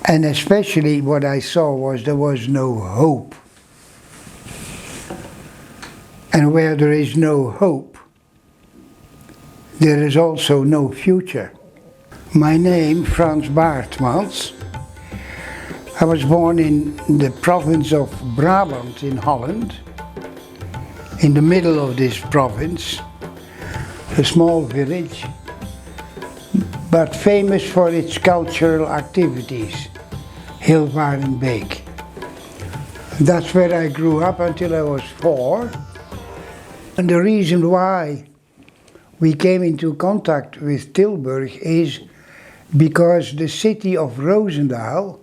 And especially what I saw was there was no hope. And where there is no hope, there is also no future. My name, Frans Baartmans. I was born in the province of Brabant in Holland, in the middle of this province, a small village, but famous for its cultural activities, Varanasi. That's where I grew up until I was 4. And the reason why we came into contact with Tilburg is because the city of Roosendaal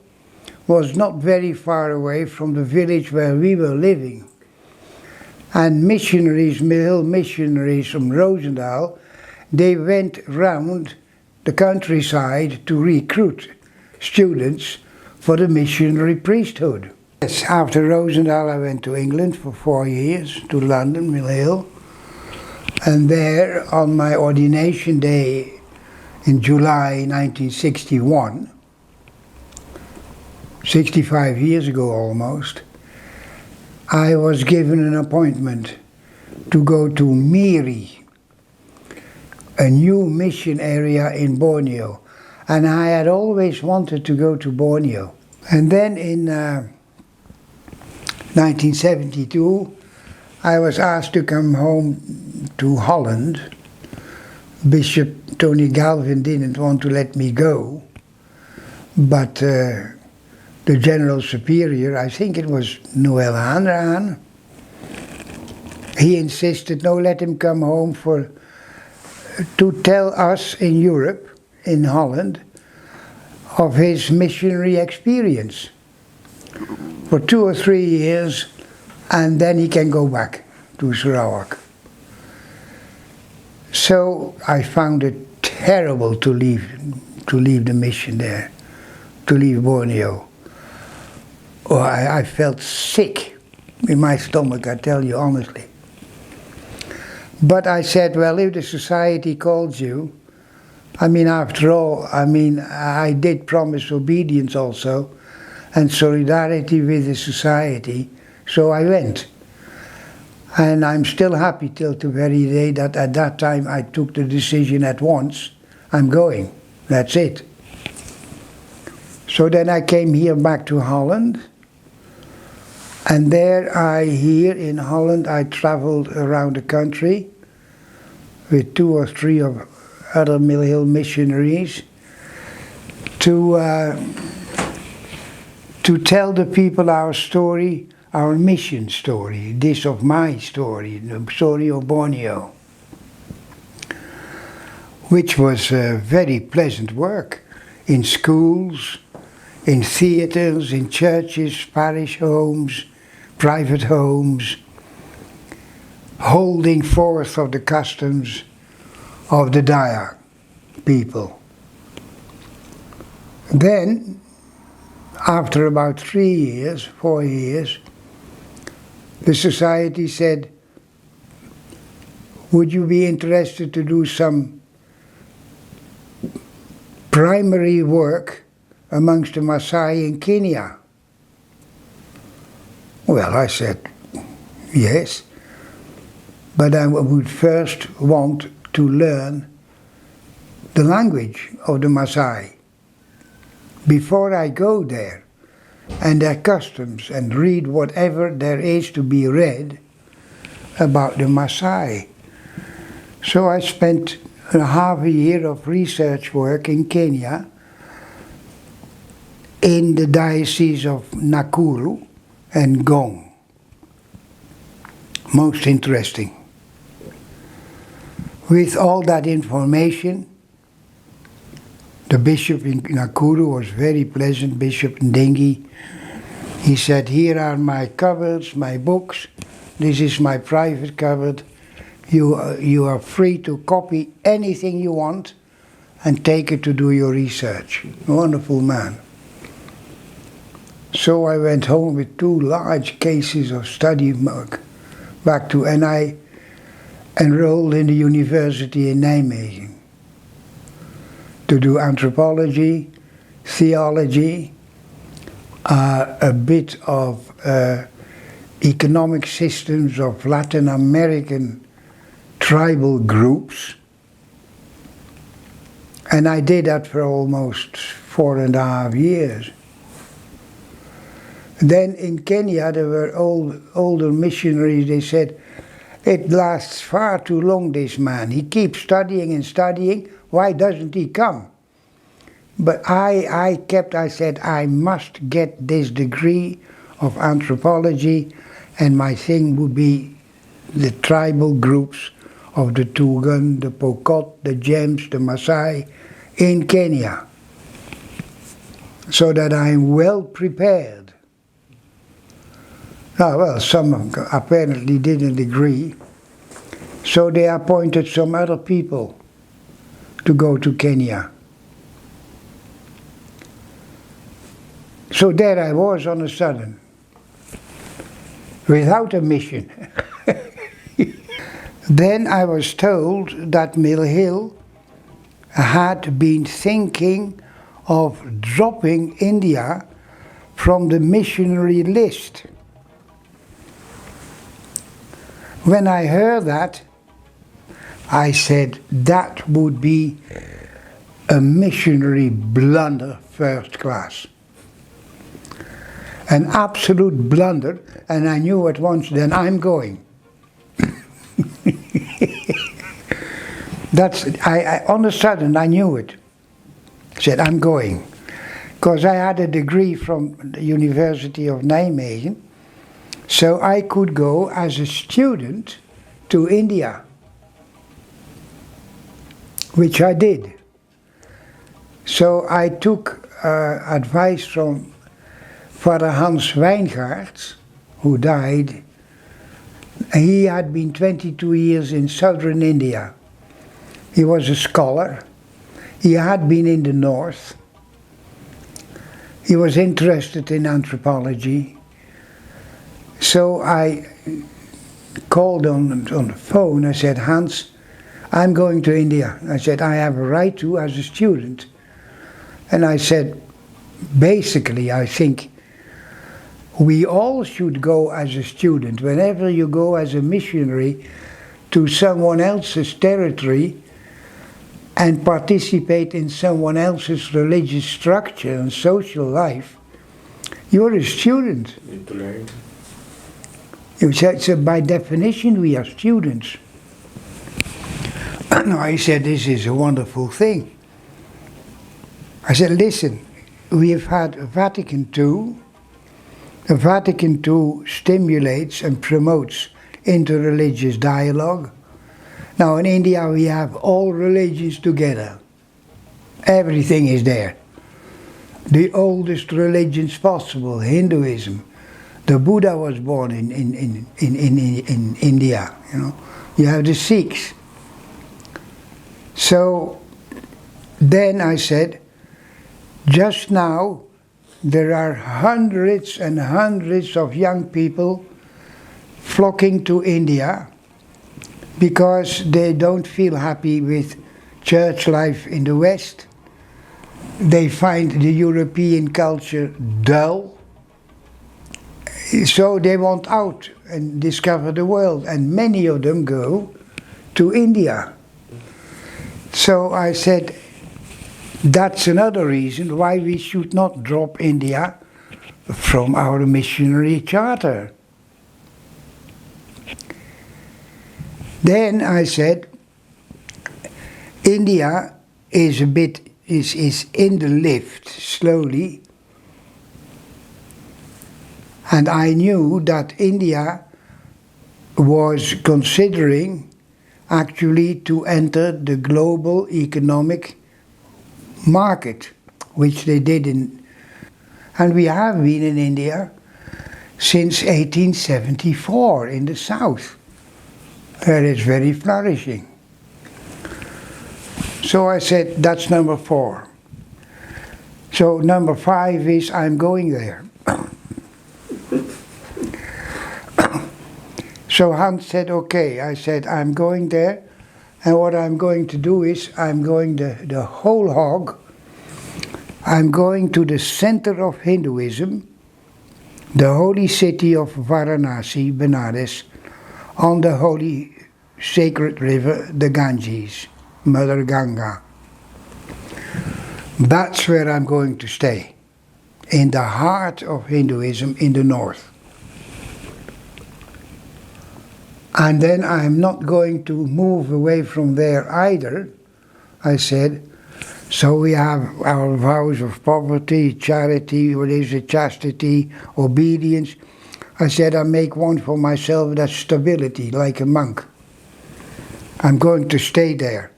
was not very far away from the village where we were living. And missionaries, Mill Hill Missionaries from Roosendaal, they went round the countryside to recruit students for the missionary priesthood. Yes, after Roosendaal I went to England for 4 years, to London, Mill Hill. And there, on my ordination day in July 1961, 65 years ago almost, I was given an appointment to go to Miri, a new mission area in Borneo. And I had always wanted to go to Borneo. And then in 1972, I was asked to come home to Holland. Bishop Tony Galvin didn't want to let me go, but the General Superior, I think it was Noel Hanrahan, he insisted, no, let him come home to tell us in Europe, in Holland, of his missionary experience for 2 or 3 years, and then he can go back to Sarawak. So I found it terrible to leave the mission there, to leave Borneo. Oh, I felt sick in my stomach, I tell you honestly. But I said, well, if the society calls you, I mean, after all, I did promise obedience also, and solidarity with the society, so I went. And I'm still happy till the very day that at that time I took the decision at once, I'm going, that's it. So then I came here back to Holland, and here in Holland I traveled around the country with 2 or 3 of other Mill Hill missionaries to tell the people our story, our mission story, this of my story, the story of Borneo, which was very pleasant work in schools, in theaters, in churches, parish homes, private homes, holding forth of the customs of the Dayak people. Then, after about 4 years, the society said, would you be interested to do some primary work amongst the Maasai in Kenya? Well, I said, yes, but I would first want to learn the language of the Maasai before I go there, and their customs, and read whatever there is to be read about the Maasai. So I spent half a year of research work in Kenya, in the diocese of Nakuru and Gong. Most interesting. With all that information, the bishop in Nakuru was very pleasant, Bishop Ndingi. He said, here are my cupboards, my books, this is my private cupboard. You are free to copy anything you want and take it to do your research. Wonderful man. So I went home with 2 large cases of study work and I enrolled in the university in Nijmegen to do anthropology, theology, a bit of economic systems of Latin American tribal groups. And I did that for almost 4.5 years. Then in Kenya there were older missionaries. They said, it lasts far too long, this man. He keeps studying and studying. Why doesn't he come? But I said, I must get this degree of anthropology, and my thing would be the tribal groups of the Tugen, the Pokot, the Gems, the Maasai in Kenya, so that I'm well prepared. Now, well, some apparently didn't agree, so they appointed some other people to go to Kenya. So there I was on a sudden, without a mission. Then I was told that Mill Hill had been thinking of dropping India from the missionary list. When I heard that, I said that would be a missionary blunder first class. An absolute blunder, and I knew at once, then I'm going. On a sudden I knew it. I said, I'm going. Because I had a degree from the University of Nijmegen, so I could go as a student to India, which I did. So I took advice from Varanasi, who died. He had been 22 years in southern India. He was a scholar. He had been in the north. He was interested in anthropology. So I called on the phone. I said, Hans, I'm going to India. I said, I have a right to as a student. And I said, basically, I think we all should go as a student. Whenever you go as a missionary to someone else's territory and participate in someone else's religious structure and social life, you're a student. You need to learn. So by definition we are students. And I said, this is a wonderful thing. I said, listen, we have had Vatican II. The Vatican II stimulates and promotes interreligious dialogue. Now in India we have all religions together. Everything is there. The oldest religions possible, Hinduism. The Buddha was born in India, you know. You have the Sikhs. So then I said, just now there are hundreds and hundreds of young people flocking to India because they don't feel happy with church life in the West. They find the European culture dull. So they want out and discover the world, and many of them go to India. So I said, that's another reason why we should not drop India from our missionary charter. Then I said, India is in the lift slowly. And I knew that India was considering actually to enter the global economic market, which they did and we have been in India since 1874 in the south. That is very flourishing. So I said, that's number 4. So number 5 is, I'm going there. So Hans said, okay. I said, I'm going there, and what I'm going to do is, I'm going the whole hog. I'm going to the center of Hinduism, the holy city of Varanasi, Benares, on the holy sacred river, the Ganges, Mother Ganga. That's where I'm going to stay, in the heart of Hinduism in the north. And then I'm not going to move away from there either, I said. So we have our vows of poverty, charity, religious chastity, obedience. I said I make one for myself, that's stability, like a monk. I'm going to stay there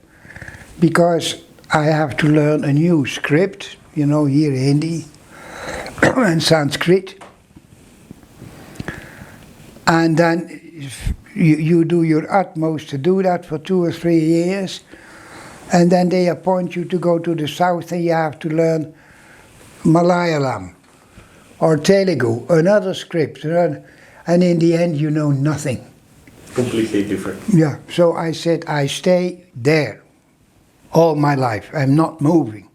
because I have to learn a new script, you know, here Hindi and Sanskrit. And then you do your utmost to do that for 2 or 3 years. And then they appoint you to go to the south and you have to learn Malayalam or Telugu, another script. And in the end you know nothing. Completely different. Yeah, so I said I stay there all my life. I'm not moving.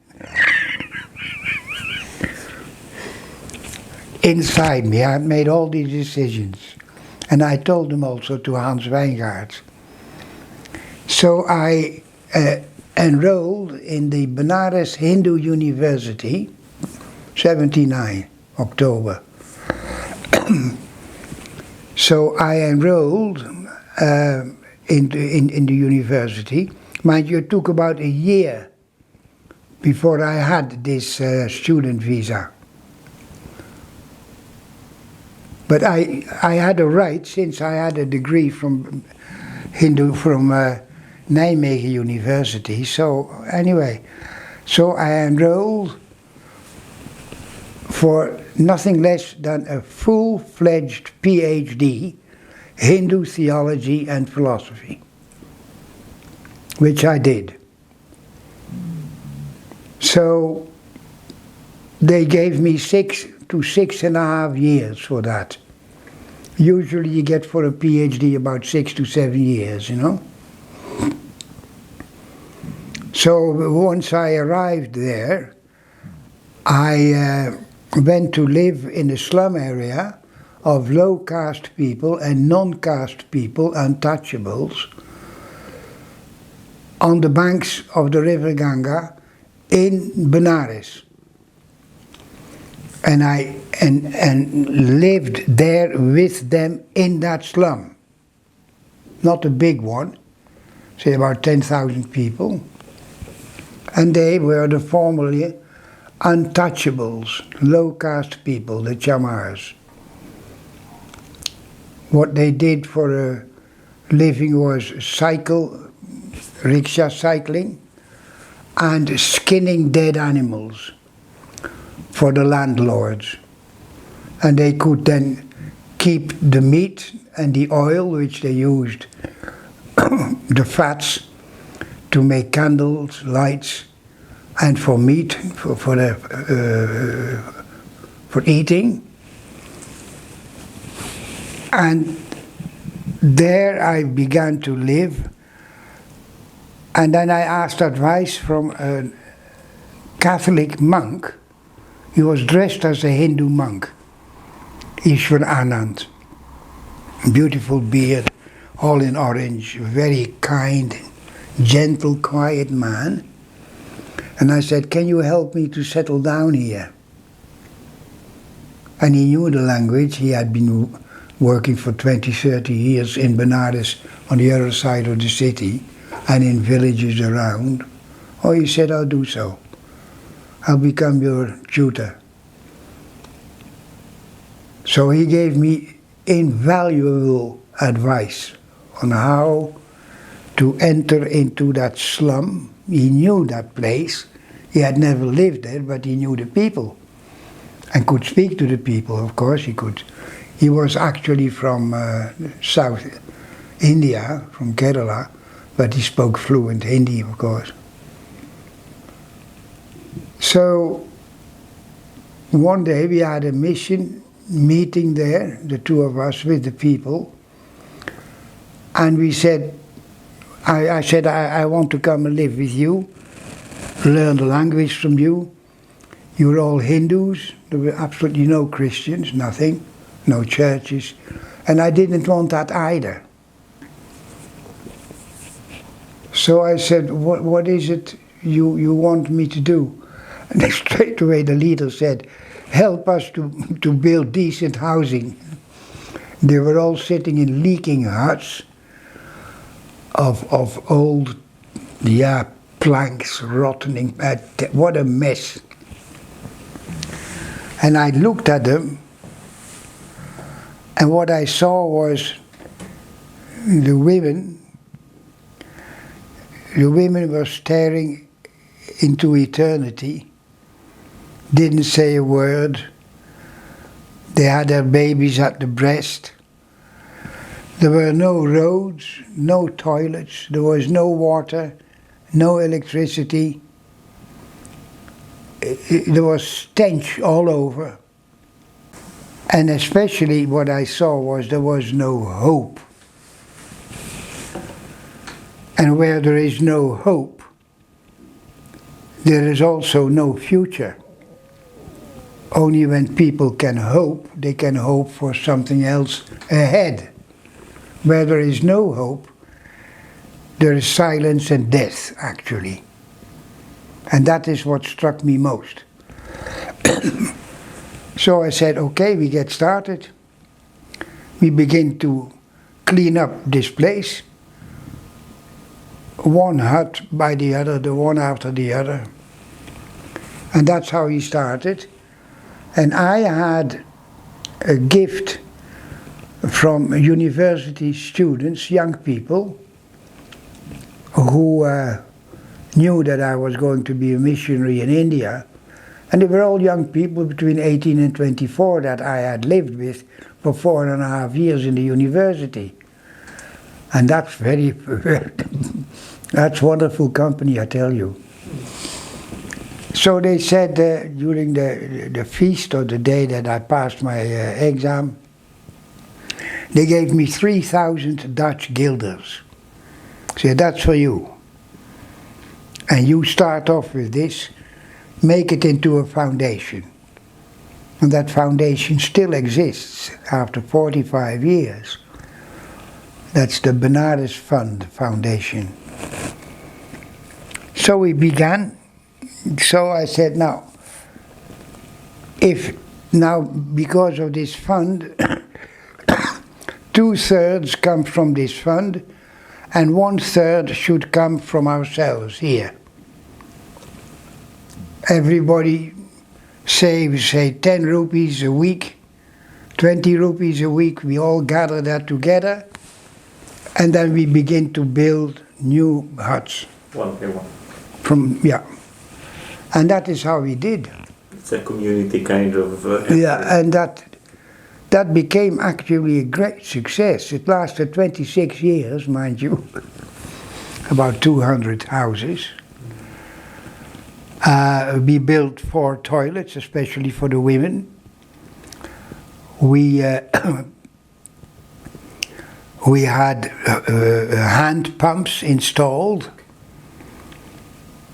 Inside me, I made all these decisions. And I told them also to Hans Wijngaard. So I enrolled in the Benares Hindu University, 79 October. So I enrolled in the university. Mind you, it took about a year before I had this student visa. But I had a right, since I had a degree from Nijmegen University. So anyway, so I enrolled for nothing less than a full-fledged PhD, Hindu theology and philosophy, which I did. So they gave me 6 to 6.5 years for that. Usually you get for a PhD about 6 to 7 years, you know. So once I arrived there, I went to live in a slum area of low caste people and non-caste people, untouchables, on the banks of the river Ganga in Benares. And I lived there with them in that slum. Not a big one, say about 10,000 people. And they were the formerly untouchables, low caste people, the chamars. What they did for a living was rickshaw cycling, and skinning dead animals for the landlords. And they could then keep the meat and the oil, which they used, the fats, to make candles, lights, and for meat, for eating. And there I began to live. And then I asked advice from a Catholic monk. He was dressed as a Hindu monk, Ishwar Anand. Beautiful beard, all in orange, very kind, gentle, quiet man. And I said, can you help me to settle down here? And he knew the language. He had been working for 20, 30 years in Benares on the other side of the city and in villages around. Oh, he said, I'll do so. I'll become your tutor. So he gave me invaluable advice on how to enter into that slum. He knew that place. He had never lived there, but he knew the people and could speak to the people, of course he could. He was actually from South India, from Kerala, but he spoke fluent Hindi, of course. So one day we had a mission meeting there, the two of us with the people, and we said, I said, I want to come and live with you, learn the language from you. You were all Hindus, there were absolutely no Christians, nothing, no churches, and I didn't want that either. So I said, what is it you want me to do? And then straight away the leader said, help us to build decent housing. They were all sitting in leaking huts of old, planks rotting. What a mess. And I looked at them, and what I saw was the women were staring into eternity, didn't say a word. They had their babies at the breast. There were no roads, no toilets, there was no water, no electricity. There was stench all over. And especially what I saw was there was no hope. And where there is no hope, there is also no future. Only when people can hope, they can hope for something else ahead. Where there is no hope, there is silence and death, actually. And that is what struck me most. So I said, okay, we get started. We begin to clean up this place. One hut by the other, the one after the other. And that's how he started. And I had a gift from university students, young people, who knew that I was going to be a missionary in India. And they were all young people between 18 and 24 that I had lived with for 4.5 years in the university. And that's that's wonderful company, I tell you. So they said during the feast or the day that I passed my exam, they gave me 3,000 Dutch guilders. Said, that's for you. And you start off with this, make it into a foundation. And that foundation still exists after 45 years. That's the Benares Fund Foundation. So we began. So I said, now, because of this fund, 2/3 come from this fund, and 1/3 should come from ourselves here. Everybody saves, say, 10 rupees a week, 20 rupees a week. We all gather that together, and then we begin to build new huts. One by one. And that is how we did. It's a community kind of... And that became actually a great success. It lasted 26 years, mind you, about 200 houses. We built 4 toilets, especially for the women. We had hand pumps installed.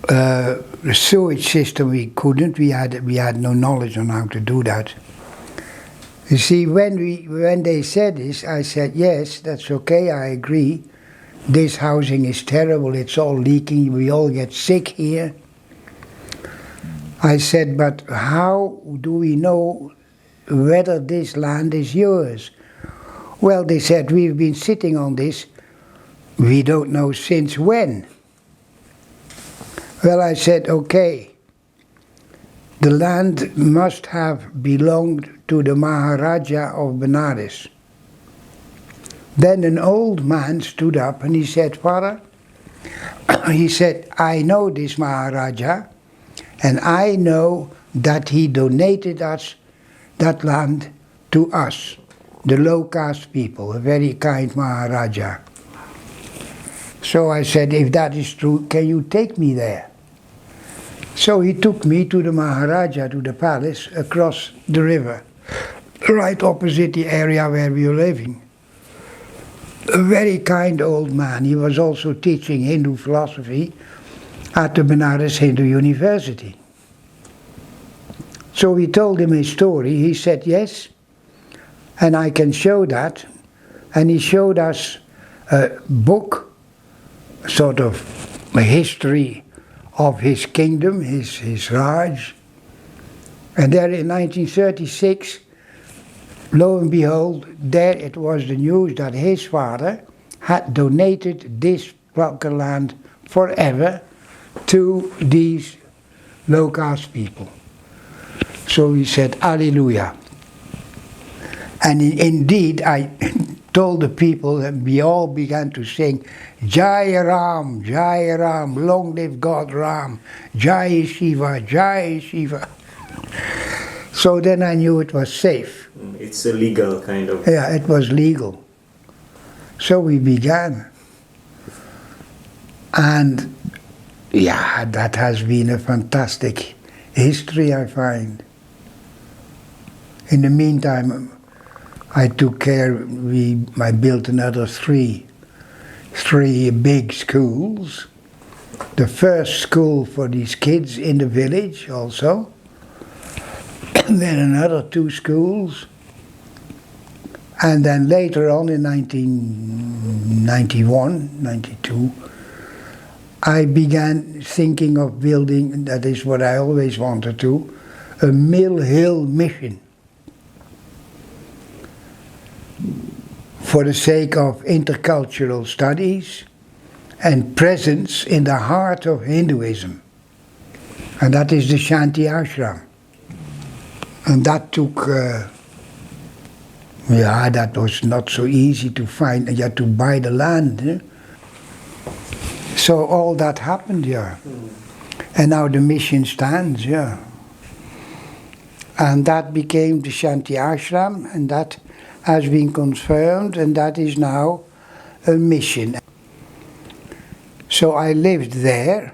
The sewage system we couldn't. We had no knowledge on how to do that. You see, when they said this, I said, yes, that's okay, I agree. This housing is terrible, it's all leaking, we all get sick here. I said, but how do we know whether this land is yours? Well, they said, we've been sitting on this, we don't know since when. Well, I said, okay, the land must have belonged to the Maharaja of Benares. Then an old man stood up and he said, Father, he said, I know this Maharaja, and I know that he donated us that land to us, the low caste people, a very kind Maharaja. So I said, if that is true, can you take me there? So he took me to the Maharaja, to the palace, across the river, right opposite the area where we were living. A very kind old man. He was also teaching Hindu philosophy at the Benares Hindu University. So we told him his story. He said yes, and I can show that. And he showed us a book, sort of a history of his kingdom, his Raj. And there in 1936, lo and behold, there it was the news that his father had donated this plot of land forever to these low caste people. So we said, Hallelujah. And indeed, I told the people, and we all began to sing, Jai Ram, long live God Ram, Jai Shiva, Jai Shiva. So then I knew it was safe. It's a legal kind of... Yeah, it was legal. So we began. And yeah, that has been a fantastic history, I find. In the meantime, I took care, I built another three big schools. The first school for these kids in the village also. And then another 2 schools. And then later on in 1991, 92, I began thinking of building, that is what I always wanted to, a Mill Hill Mission. For the sake of intercultural studies and presence in the heart of Hinduism. And that is the Shanti Ashram. And that took, that was not so easy to find. You had to buy the land. So all that happened, And now the mission stands, And that became the Shanti Ashram, and that has been confirmed, and that is now a mission. So I lived there,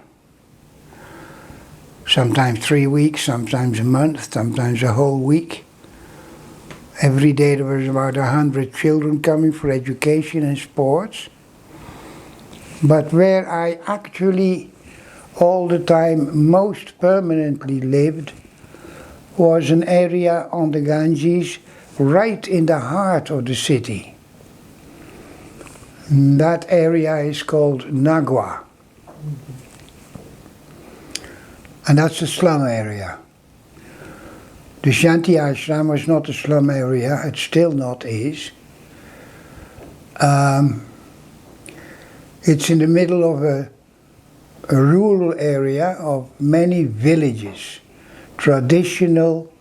sometimes 3 weeks, sometimes a month, sometimes a whole week. Every day there was about 100 children coming for education and sports. But where I actually all the time most permanently lived was an area on the Ganges right in the heart of the city. That area is called Nagwa. And that's a slum area. The Shanti Ashram was not a slum area, it still not is. It's in the middle of a rural area of many villages, traditional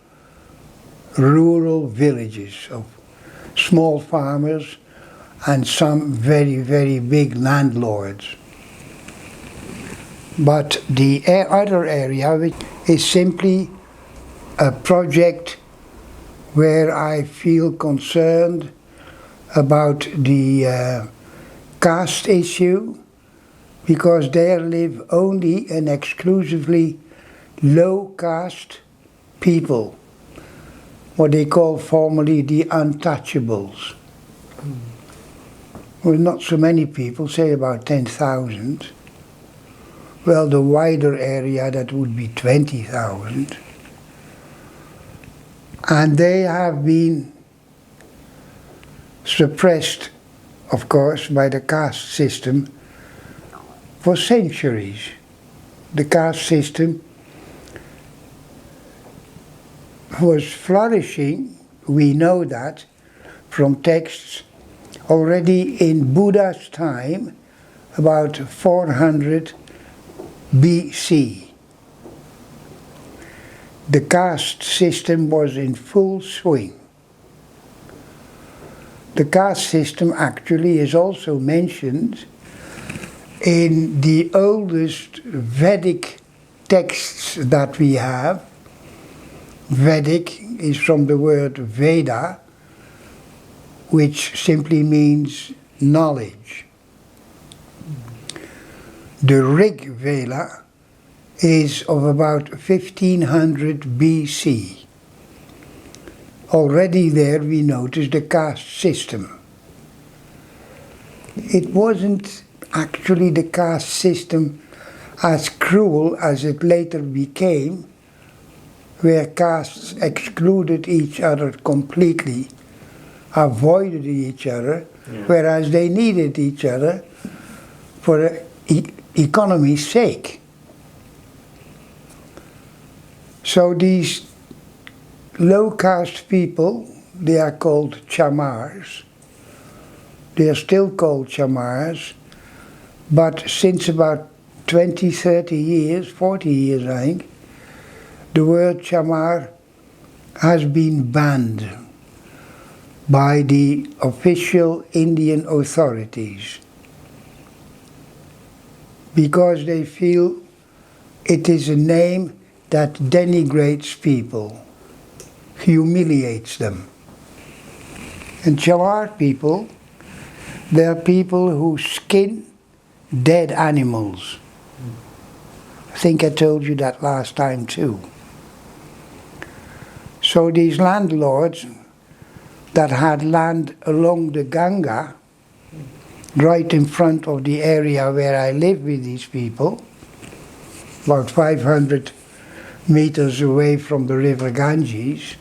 rural villages of small farmers and some very, very big landlords. But the other area is simply a project where I feel concerned about the caste issue, because there live only and exclusively low caste people, what they call formerly the untouchables. Well, not so many people, say about 10,000. Well, the wider area, that would be 20,000. And they have been suppressed, of course, by the caste system for centuries. The caste system was flourishing, we know that, from texts already in Buddha's time, about 400 BC. The caste system was in full swing. The caste system actually is also mentioned in the oldest Vedic texts that we have. Vedic is from the word Veda, which simply means knowledge. The Rig Veda is of about 1500 BC. Already there we notice the caste system. It wasn't actually the caste system as cruel as it later became where castes excluded each other completely, avoided each other, whereas they needed each other for economy's sake. So these low caste people, they are called chamars. They are still called chamars, but since about 20, 30 years, 40 years I think, the word chamar has been banned by the official Indian authorities because they feel it is a name that denigrates people, humiliates them. And chamar people, they are people who skin dead animals. I think I told you that last time too. So these landlords that had land along the Ganga, right in front of the area where I live with these people, about 500 meters away from the river Ganges,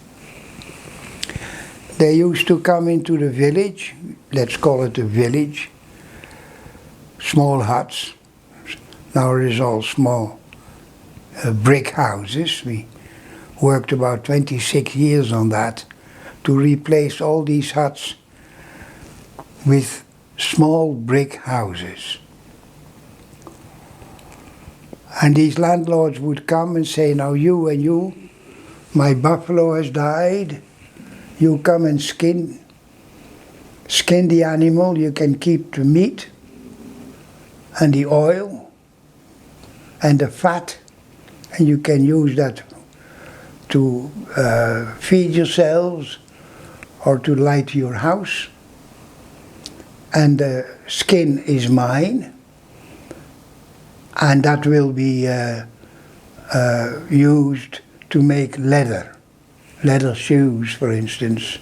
they used to come into the village, let's call it a village, small huts. Now it is all small brick houses. We worked about 26 years on that to replace all these huts with small brick houses. And these landlords would come and say, now you and you, my buffalo has died, you come and skin the animal, you can keep the meat and the oil and the fat, and you can use that to feed yourselves or to light your house. And the skin is mine, and that will be used to make leather shoes, for instance,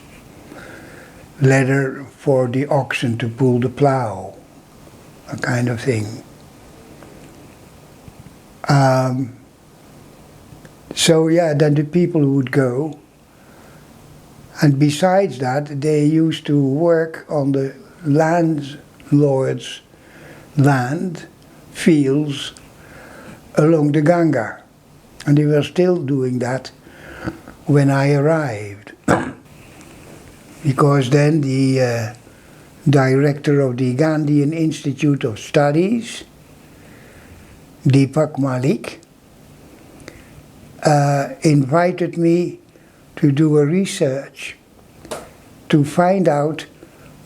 leather for the oxen to pull the plow, a kind of thing. So yeah, then the people would go, and besides that, they used to work on the landlord's land, fields, along the Ganga. And they were still doing that when I arrived. Because then the director of the Gandhian Institute of Studies, Deepak Malik, invited me to do a research to find out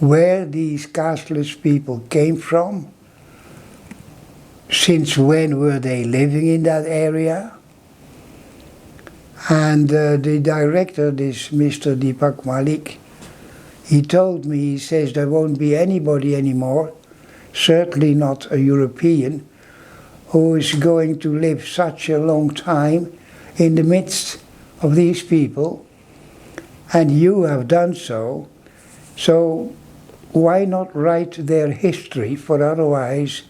where these casteless people came from, since when were they living in that area. And the director, this Mr. Deepak Malik, he told me, he says, there won't be anybody anymore, certainly not a European, who is going to live such a long time in the midst of these people, and you have done so, so why not write their history, for otherwise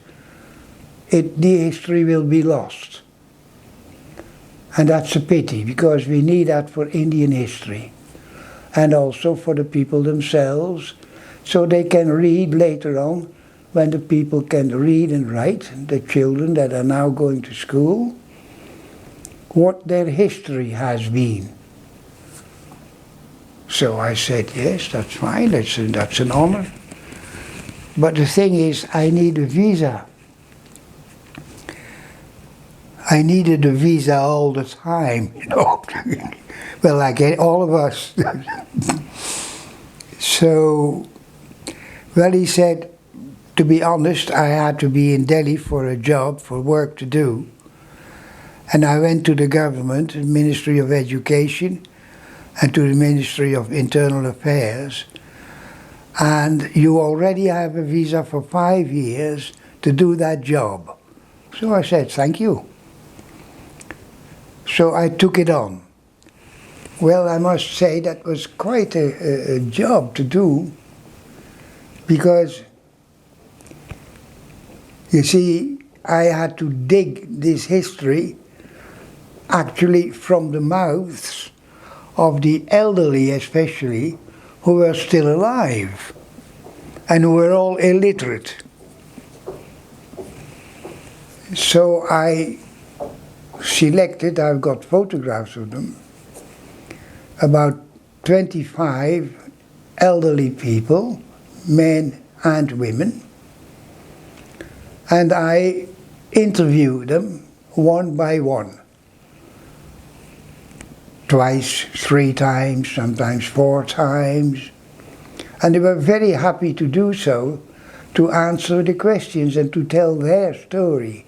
the history will be lost. And that's a pity, because we need that for Indian history, and also for the people themselves, so they can read later on, when the people can read and write, the children that are now going to school, what their history has been. So I said, yes, that's fine, that's an honor. But the thing is, I need a visa. I needed a visa all the time, you know. Well, like all of us. So, well, he said, to be honest, I had to be in Delhi for a job, for work to do. And I went to the government, the Ministry of Education, and to the Ministry of Internal Affairs. And you already have a visa for 5 years to do that job. So I said, thank you. So I took it on. Well, I must say that was quite a job to do, because, you see, I had to dig this history actually from the mouths of the elderly especially, who were still alive and who were all illiterate. So I selected, I've got photographs of them, about 25 elderly people, men and women, and I interviewed them one by one. Twice, 3 times, sometimes 4 times. And they were very happy to do so, to answer the questions and to tell their story.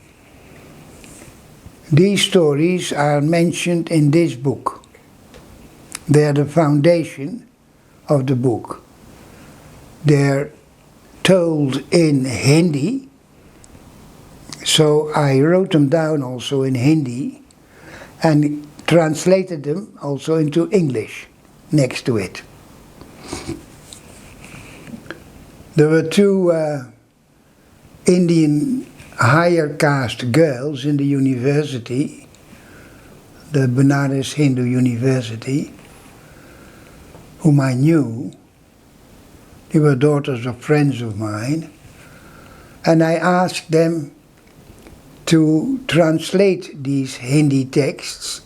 These stories are mentioned in this book. They are the foundation of the book. They're told in Hindi, so I wrote them down also in Hindi and translated them also into English next to it. There were 2 Indian higher caste girls in the university, the Banaras Hindu University, whom I knew. They were daughters of friends of mine, and I asked them to translate these Hindi texts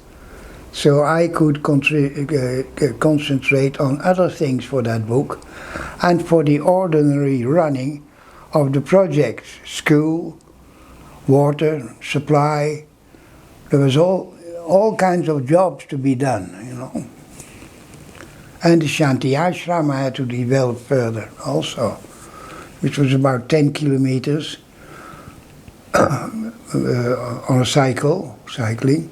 so I could concentrate on other things for that book and for the ordinary running of the project, school, water, supply. There was all kinds of jobs to be done, you know. And the Shanti Ashram I had to develop further also, which was about 10 kilometers on a cycling.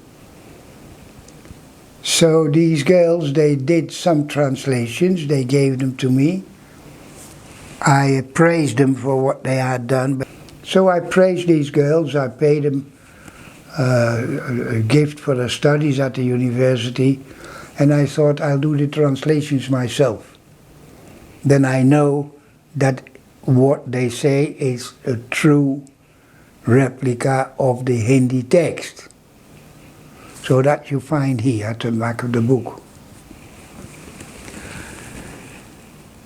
So these girls, they did some translations, they gave them to me. I praised them for what they had done. So I praised these girls, I paid them a gift for their studies at the university, and I thought I'll do the translations myself. Then I know that what they say is a true replica of the Hindi text. So that you find here at the back of the book.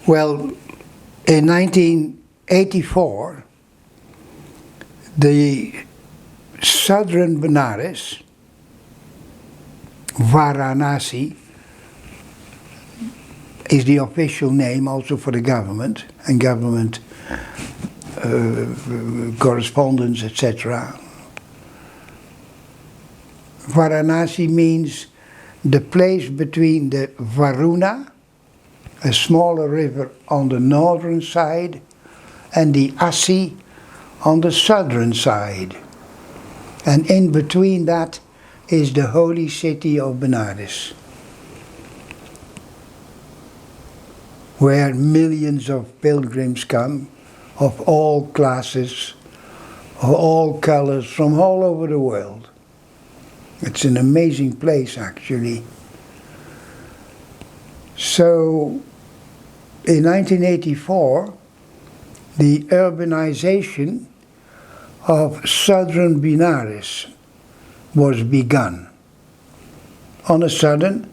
Well, in 1984, the southern Benares, Varanasi, is the official name also for the government and government correspondence, etc. Varanasi means the place between the Varuna, a smaller river on the northern side, and the Asi on the southern side. And in between that is the holy city of Benares, where millions of pilgrims come, of all classes, of all colors, from all over the world. It's an amazing place, actually. So, in 1984, the urbanization of southern Benares was begun. On a sudden,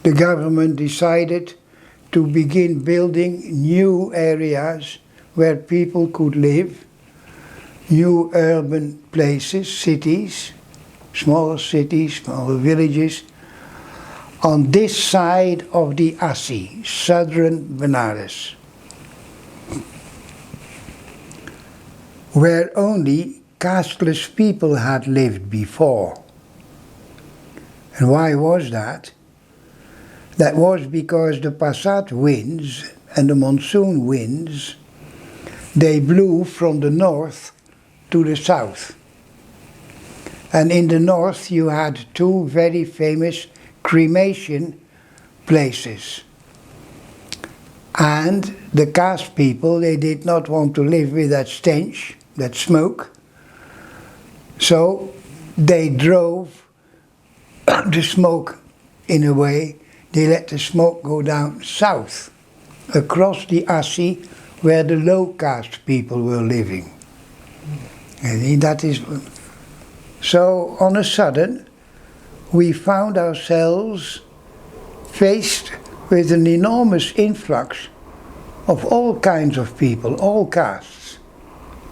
the government decided to begin building new areas where people could live, new urban places, cities, smaller villages, on this side of the Asi, southern Benares, where only casteless people had lived before. And why was that? That was because the passat winds and the monsoon winds, they blew from the north to the south. And in the north you had 2 very famous cremation places. And the caste people, they did not want to live with that stench, that smoke. So they drove the smoke in a way. They let the smoke go down south, across the Asi, where the low caste people were living. And that is So on a sudden, we found ourselves faced with an enormous influx of all kinds of people, all castes,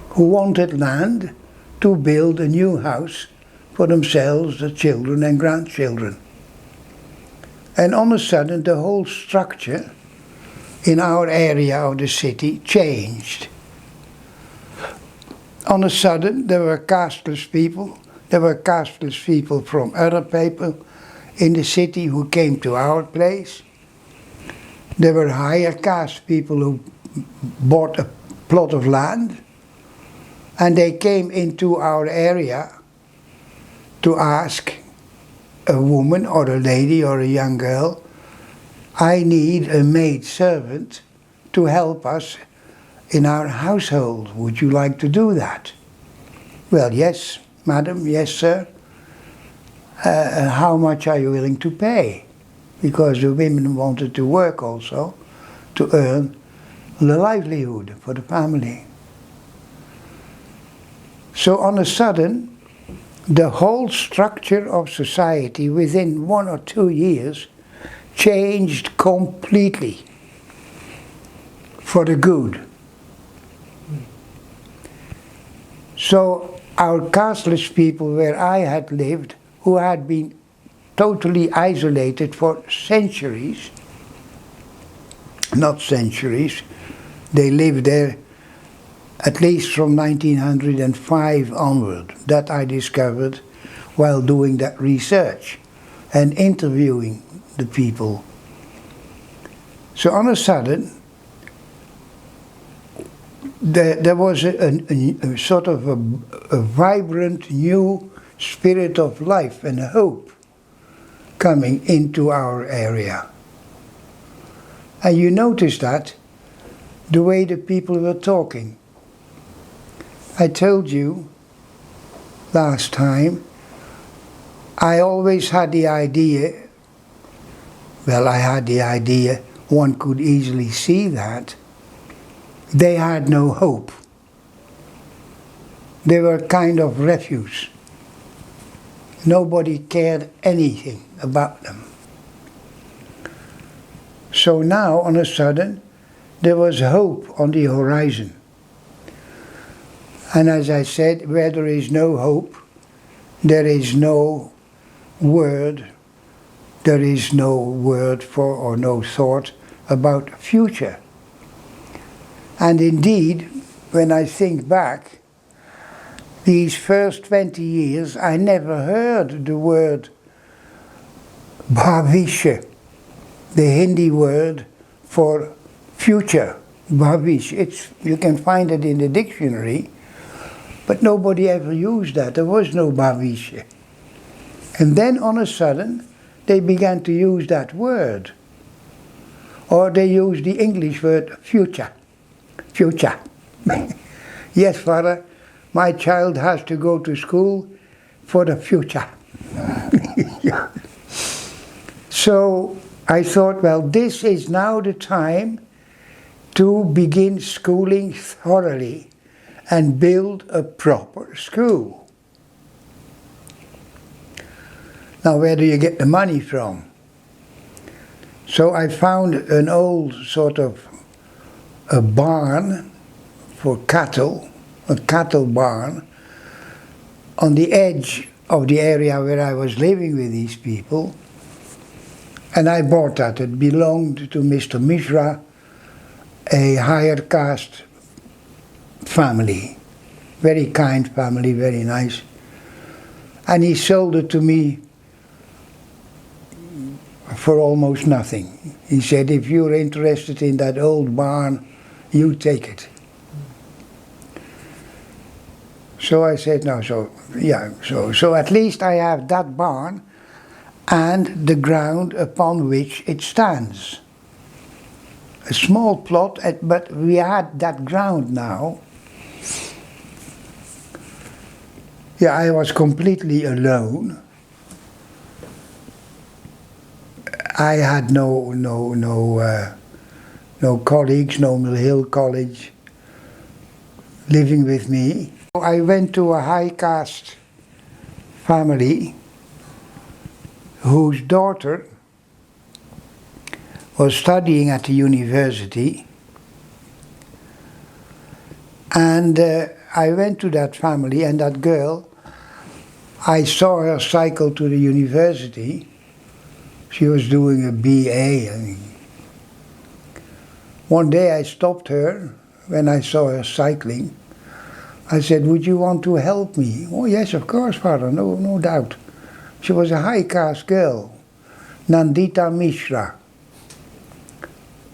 who wanted land to build a new house for themselves, their children and grandchildren. And on a sudden, the whole structure in our area of the city changed. On a sudden, there were casteless people. There were casteless people from other people in the city who came to our place. There were higher caste people who bought a plot of land, and they came into our area to ask a woman or a lady or a young girl, I need a maid servant to help us in our household. Would you like to do that? Well, yes, madam, yes, sir. How much are you willing to pay? Because the women wanted to work also to earn the livelihood for the family. So on a sudden, the whole structure of society within 1 or 2 years changed completely for the good. So our casteless people where I had lived, who had been totally isolated for centuries, not centuries, they lived there at least from 1905 onward. That I discovered while doing that research and interviewing the people. So on a sudden, there was a sort of a vibrant new spirit of life and hope coming into our area. And you notice that the way the people were talking. I told you last time, I always had the idea, well, I had the idea, one could easily see that, they had no hope. They were kind of refuse. Nobody cared anything about them. So now, on a sudden, there was hope on the horizon. And as I said, where there is no hope, there is no word, there is no word for or no thought about future. And indeed, when I think back, these first 20 years, I never heard the word bhavisha, the Hindi word for future, bhavish. You can find it in the dictionary, but nobody ever used that. There was no bhavisha. And then on a sudden, they began to use that word. Or they used the English word future. Future. Yes, Father, my child has to go to school for the future. So I thought, well, this is now the time to begin schooling thoroughly and build a proper school. Now, where do you get the money from? So I found an old sort of a barn for cattle, a cattle barn, on the edge of the area where I was living with these people. And I bought that. It belonged to Mr. Mishra, a higher caste family. Very kind family, very nice. And he sold it to me for almost nothing. He said, if you're interested in that old barn, you take it. So I said, no, so at least I have that barn and the ground upon which it stands. A small plot, but we had that ground now. Yeah, I was completely alone. I had no colleagues, no Mill Hill College living with me. I went to a high caste family whose daughter was studying at the university, and I went to that family, and that girl, I saw her cycle to the university. She was doing a BA, I think. One day I stopped her when I saw her cycling. I said, "Would you want to help me?" "Oh yes, of course, Father, no doubt." She was a high caste girl, Nandita Mishra.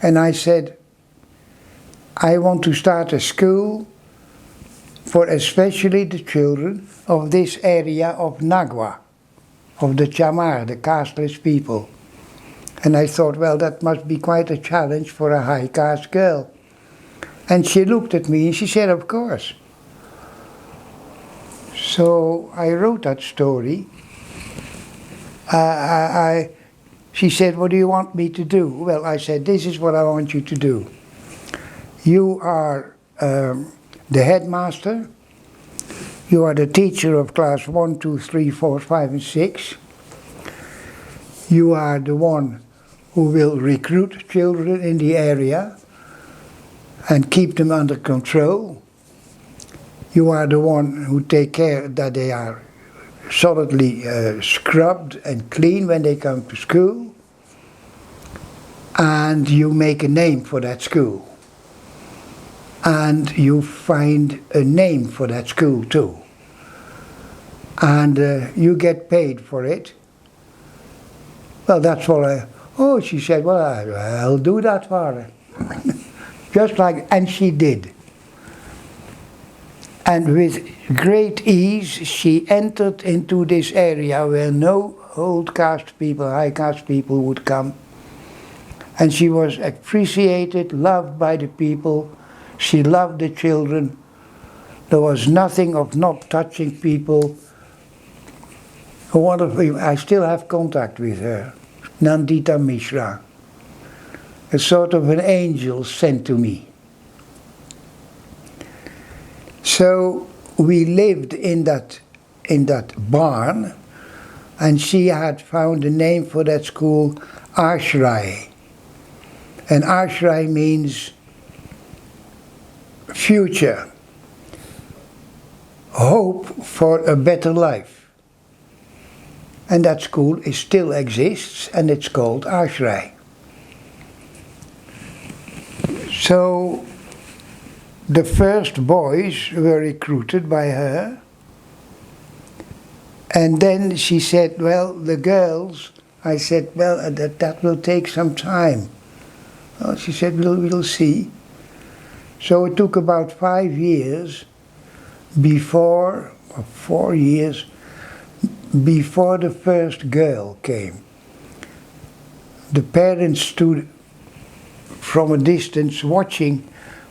And I said, "I want to start a school for especially the children of this area of Nagwa, of the Chamar, the casteless people." And I thought, well, that must be quite a challenge for a high caste girl. And she looked at me and she said, "Of course." So I wrote that story. She said, "What do you want me to do?" Well, I said, "This is what I want you to do. You are the headmaster. You are the teacher of class 1, 2, 3, 4, 5, and 6. You are the one who will recruit children in the area and keep them under control. You are the one who take care that they are solidly scrubbed and clean when they come to school. And you make a name for that school. And you find a name for that school too. And you get paid for it." Well, that's what oh, she said, "Well, I'll do that, Father." Just like, and she did. And with great ease, she entered into this area where no old caste people, high caste people would come. And she was appreciated, loved by the people. She loved the children. There was nothing of not touching people. I still have contact with her, Nandita Mishra. A sort of an angel sent to me. So we lived in that barn, and she had found a name for that school, Ashray. And Ashray means future, hope for a better life. And that school still exists, and it's called Ashray. So the first boys were recruited by her, and then she said, "Well, the girls," I said, "Well, that will take some time." Well, she said, we'll see. So it took about 5 years before, or 4 years, before the first girl came. The parents stood from a distance watching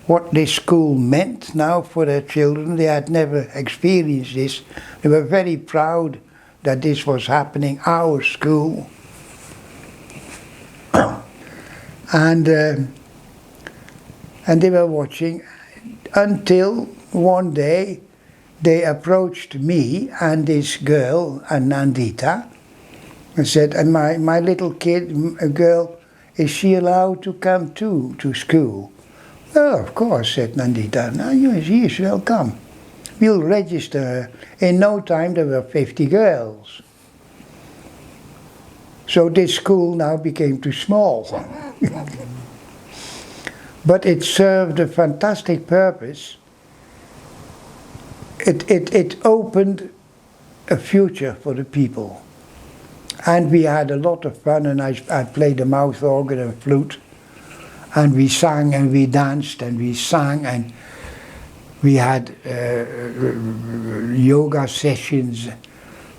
what this school meant now for their children. They had never experienced this. They were very proud that this was happening, our school. And they were watching until one day they approached me and this girl, and Nandita, and said, "And my little kid, a girl, is she allowed to come too to school?" "Well, of course," said Nandita. "Now, she is welcome. We'll register her." In no time there were 50 girls. So this school now became too small. But it served a fantastic purpose. It opened a future for the people. And we had a lot of fun, and I played the mouth organ and flute. And we sang and we danced and we sang, and we had yoga sessions.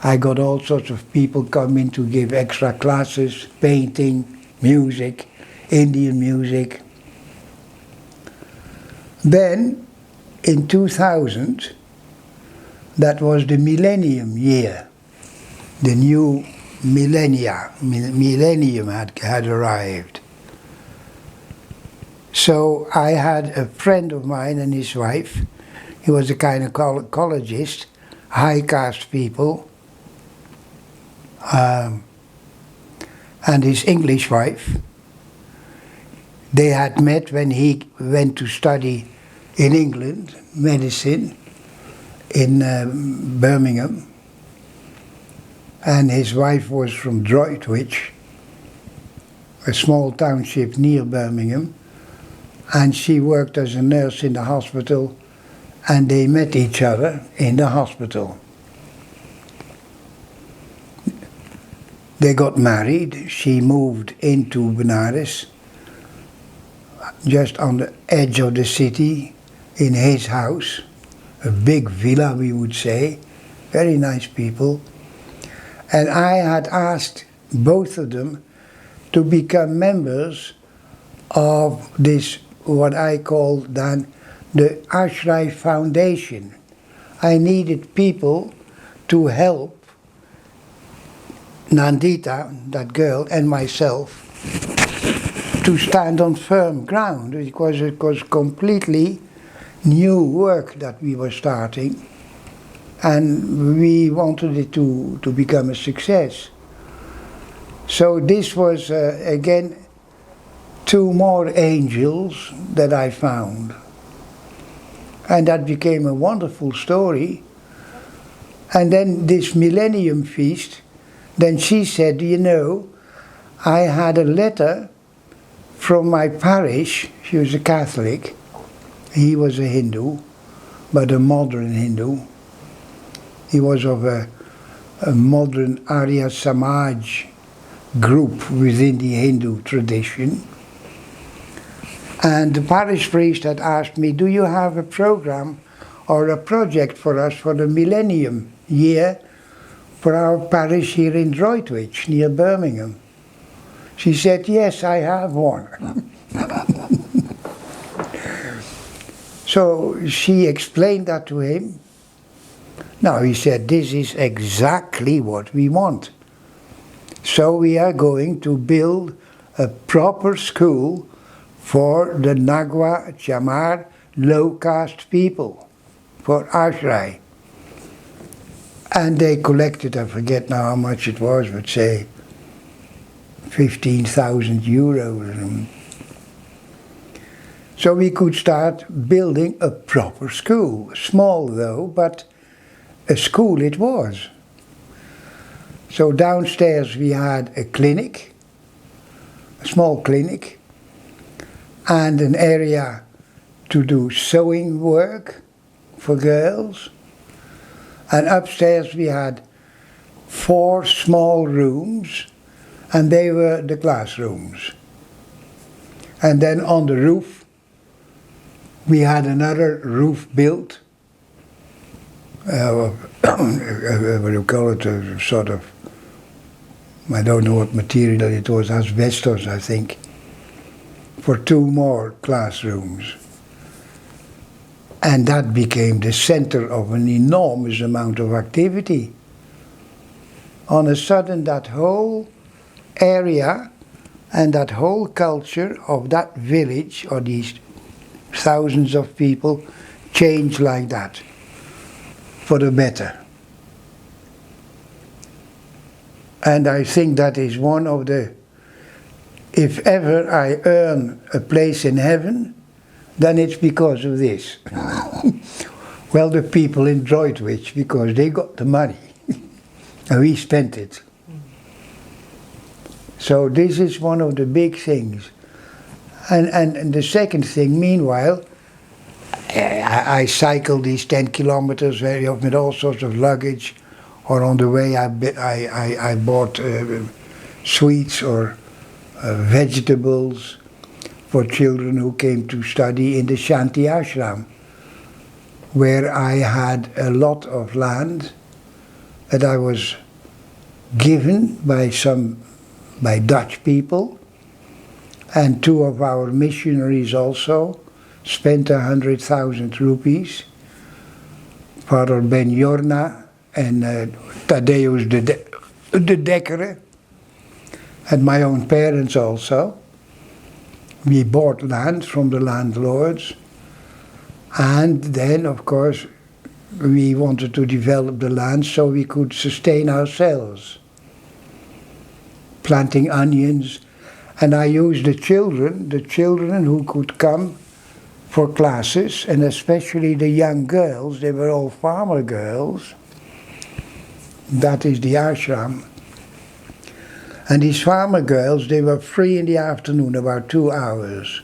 I got all sorts of people coming to give extra classes, painting, music, Indian music. Then, in 2000, that was the millennium year. The new millennium had arrived. So I had a friend of mine and his wife. He was a gynecologist, high caste people. and his English wife. They had met when he went to study in England, medicine, in Birmingham. And his wife was from Droitwich, a small township near Birmingham. And she worked as a nurse in the hospital, and they met each other in the hospital. They got married. She moved into Benares, just on the edge of the city, in his house, a big villa, we would say, very nice people. And I had asked both of them to become members of this, what I call then the Ashray Foundation. I needed people to help Nandita, that girl, and myself to stand on firm ground, because it was completely new work that we were starting, and we wanted it to become a success. So this was again 2 more angels that I found, and that became a wonderful story. And then this Millennium Feast, then she said, you know, I had a letter from my parish. She was a Catholic, he was a Hindu, but a modern Hindu. He was of a modern Arya Samaj group within the Hindu tradition. And the parish priest had asked me, do you have a program or a project for us for the millennium year for our parish here in Droitwich, near Birmingham? She said, yes, I have one. So she explained that to him. Now he said, this is exactly what we want. So we are going to build a proper school for the Nagwa, Chamar, low caste people, for Ashray. And they collected, I forget now how much it was, but say 15,000 euros. So we could start building a proper school. Small though, but a school it was. So downstairs we had a clinic, a small clinic, and an area to do sewing work for girls. And upstairs we had 4 small rooms, and they were the classrooms. And then on the roof we had another roof built, what do you call it, a sort of, I don't know what material it was, asbestos I think, for 2 more classrooms. And that became the center of an enormous amount of activity. On a sudden, that whole area and that whole culture of that village, or these thousands of people, changed like that, for the better. And I think that is one of the, if ever I earn a place in heaven, then it's because of this. Well, the people in Droitwich, because they got the money, and we spent it. So this is one of the big things. And the second thing, meanwhile, I cycled these 10 kilometers very often with all sorts of luggage, or on the way I bought sweets or vegetables for children who came to study in the Shanti Ashram, where I had a lot of land that I was given by Dutch people, and 2 of our missionaries also spent 100,000 rupees, Father Ben Jorna and Thaddeus de Dekkere, and my own parents also. We bought land from the landlords, and then of course we wanted to develop the land so we could sustain ourselves. planting onions. And I used the children who could come for classes, and especially the young girls. They were all farmer girls. That is the ashram. And these farmer girls, they were free in the afternoon, about 2 hours.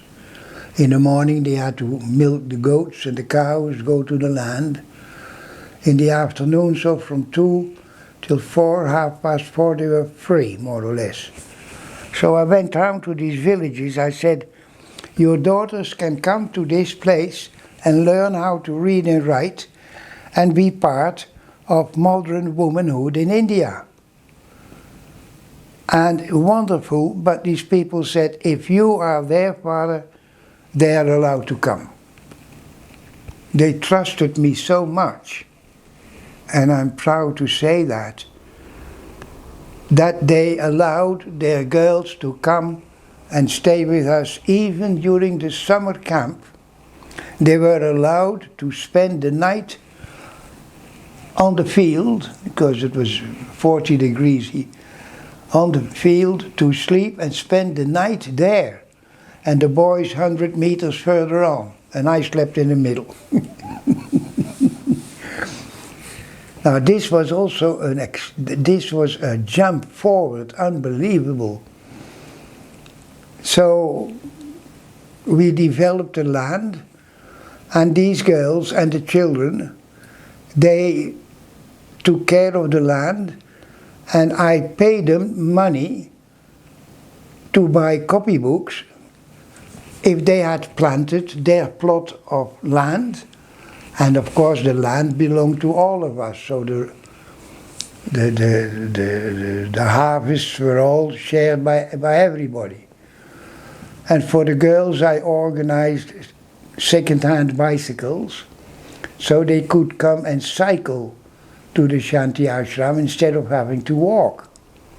In the morning they had to milk the goats and the cows, go to the land. In the afternoon, so from 2 till 4, 4:30, they were free, more or less. So I went round to these villages. I said, your daughters can come to this place and learn how to read and write and be part of modern womanhood in India. And wonderful, but these people said, if you are their father, they are allowed to come. They trusted me so much, and I'm proud to say that they allowed their girls to come and stay with us even during the summer camp. They were allowed to spend the night on the field, because it was 40 degrees, on the field to sleep and spend the night there. And the boys 100 meters further on, and I slept in the middle. Now this was also this was a jump forward, unbelievable. So we developed the land, and these girls and the children, they took care of the land, and I paid them money to buy copybooks if they had planted their plot of land. And of course the land belonged to all of us, so the harvests were all shared by everybody. And for the girls I organized second-hand bicycles, so they could come and cycle to the Shanti ashram instead of having to walk.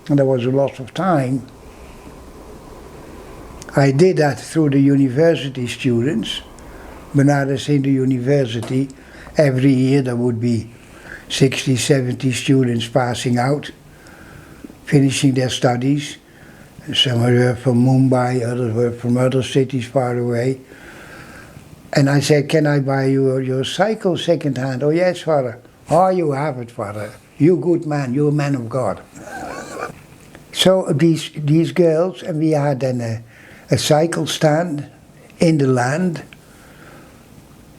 And there was a lot of time. I did that through the university students. Banaras Hindu University, every year there would be 60, 70 students passing out, finishing their studies. Some were from Mumbai, others were from other cities far away. And I said, can I buy you your cycle second hand? Oh yes, Father. Oh, you have it, Father. You good man, you a man of God. So these girls, and we had then a cycle stand in the land,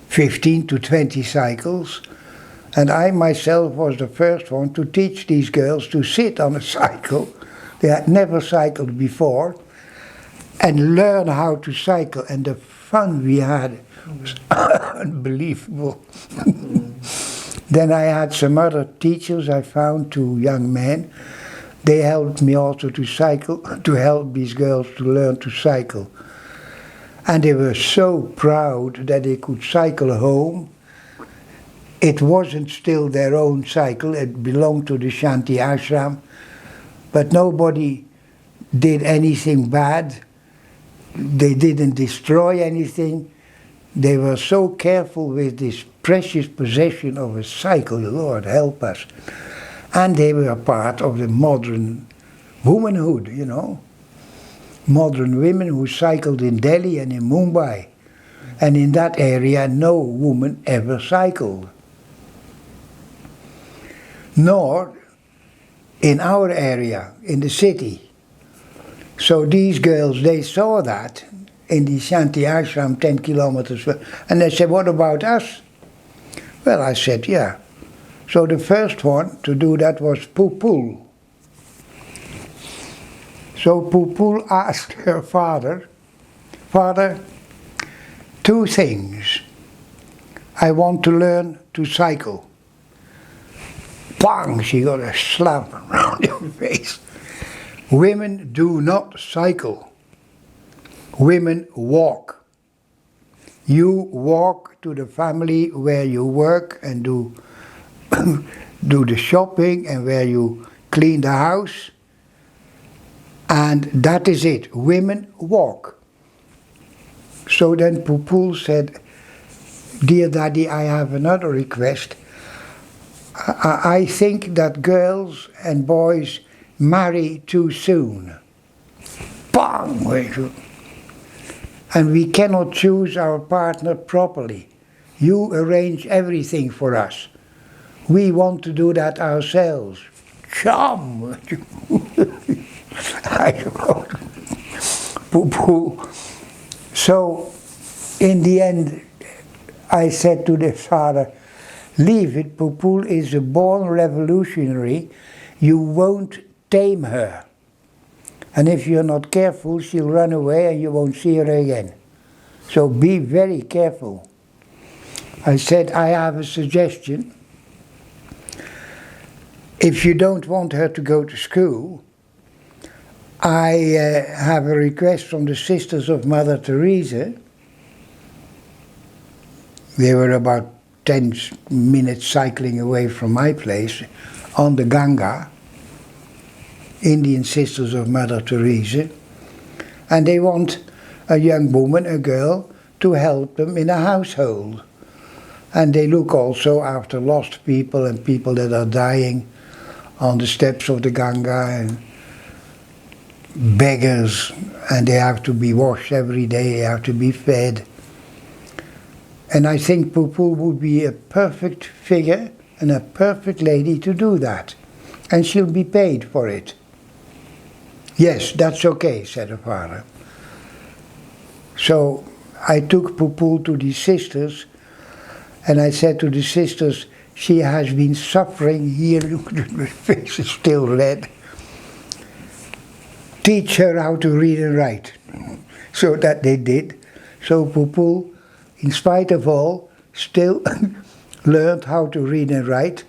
15 to 20 cycles, and I myself was the first one to teach these girls to sit on a cycle. They had never cycled before, and learn how to cycle, and the fun we had was unbelievable. Then I had some other teachers. I found 2 young men. They helped me also to cycle, to help these girls to learn to cycle. And they were so proud that they could cycle home. It wasn't still their own cycle, it belonged to the Shanti ashram, but nobody did anything bad. They didn't destroy anything. They were so careful with this precious possession of a cycle, Lord help us. And they were part of the modern womanhood, you know. Modern women who cycled in Delhi and in Mumbai. And in that area no woman ever cycled. Nor in our area, in the city. So these girls, they saw that in the Shanti ashram 10 kilometers. And they said, what about us? Well, I said, yeah. So the first one to do that was Pupul. So Pupul asked her father, Father, 2 things. I want to learn to cycle. Bang, she got a slap around her face. Women do not cycle. Women walk. You walk to the family where you work and do the shopping and where you clean the house. And that is it. Women walk. So then Pupul said, Dear Daddy, I have another request. I think that girls and boys marry too soon. Bang! And we cannot choose our partner properly. You arrange everything for us. We want to do that ourselves. Chum! Poo-poo. So, in the end, I said to the father, leave it, Poo-poo is a born revolutionary. You won't tame her. And if you're not careful, she'll run away and you won't see her again. So be very careful. I said, I have a suggestion. If you don't want her to go to school, I have a request from the Sisters of Mother Teresa. They were about 10 minutes cycling away from my place on the Ganga, Indian Sisters of Mother Teresa, and they want a young woman, a girl, to help them in a household. And they look also after lost people and people that are dying on the steps of the Ganga, and beggars, and they have to be washed every day, they have to be fed. And I think Poo-poo would be a perfect figure and a perfect lady to do that. And she'll be paid for it. Yes, that's okay, said the father. So I took Poo-poo to the sisters, and I said to the sisters, she has been suffering here, look, her face is still red. Teach her how to read and write. So that they did. So Poo-poo, in spite of all, still learned how to read and write.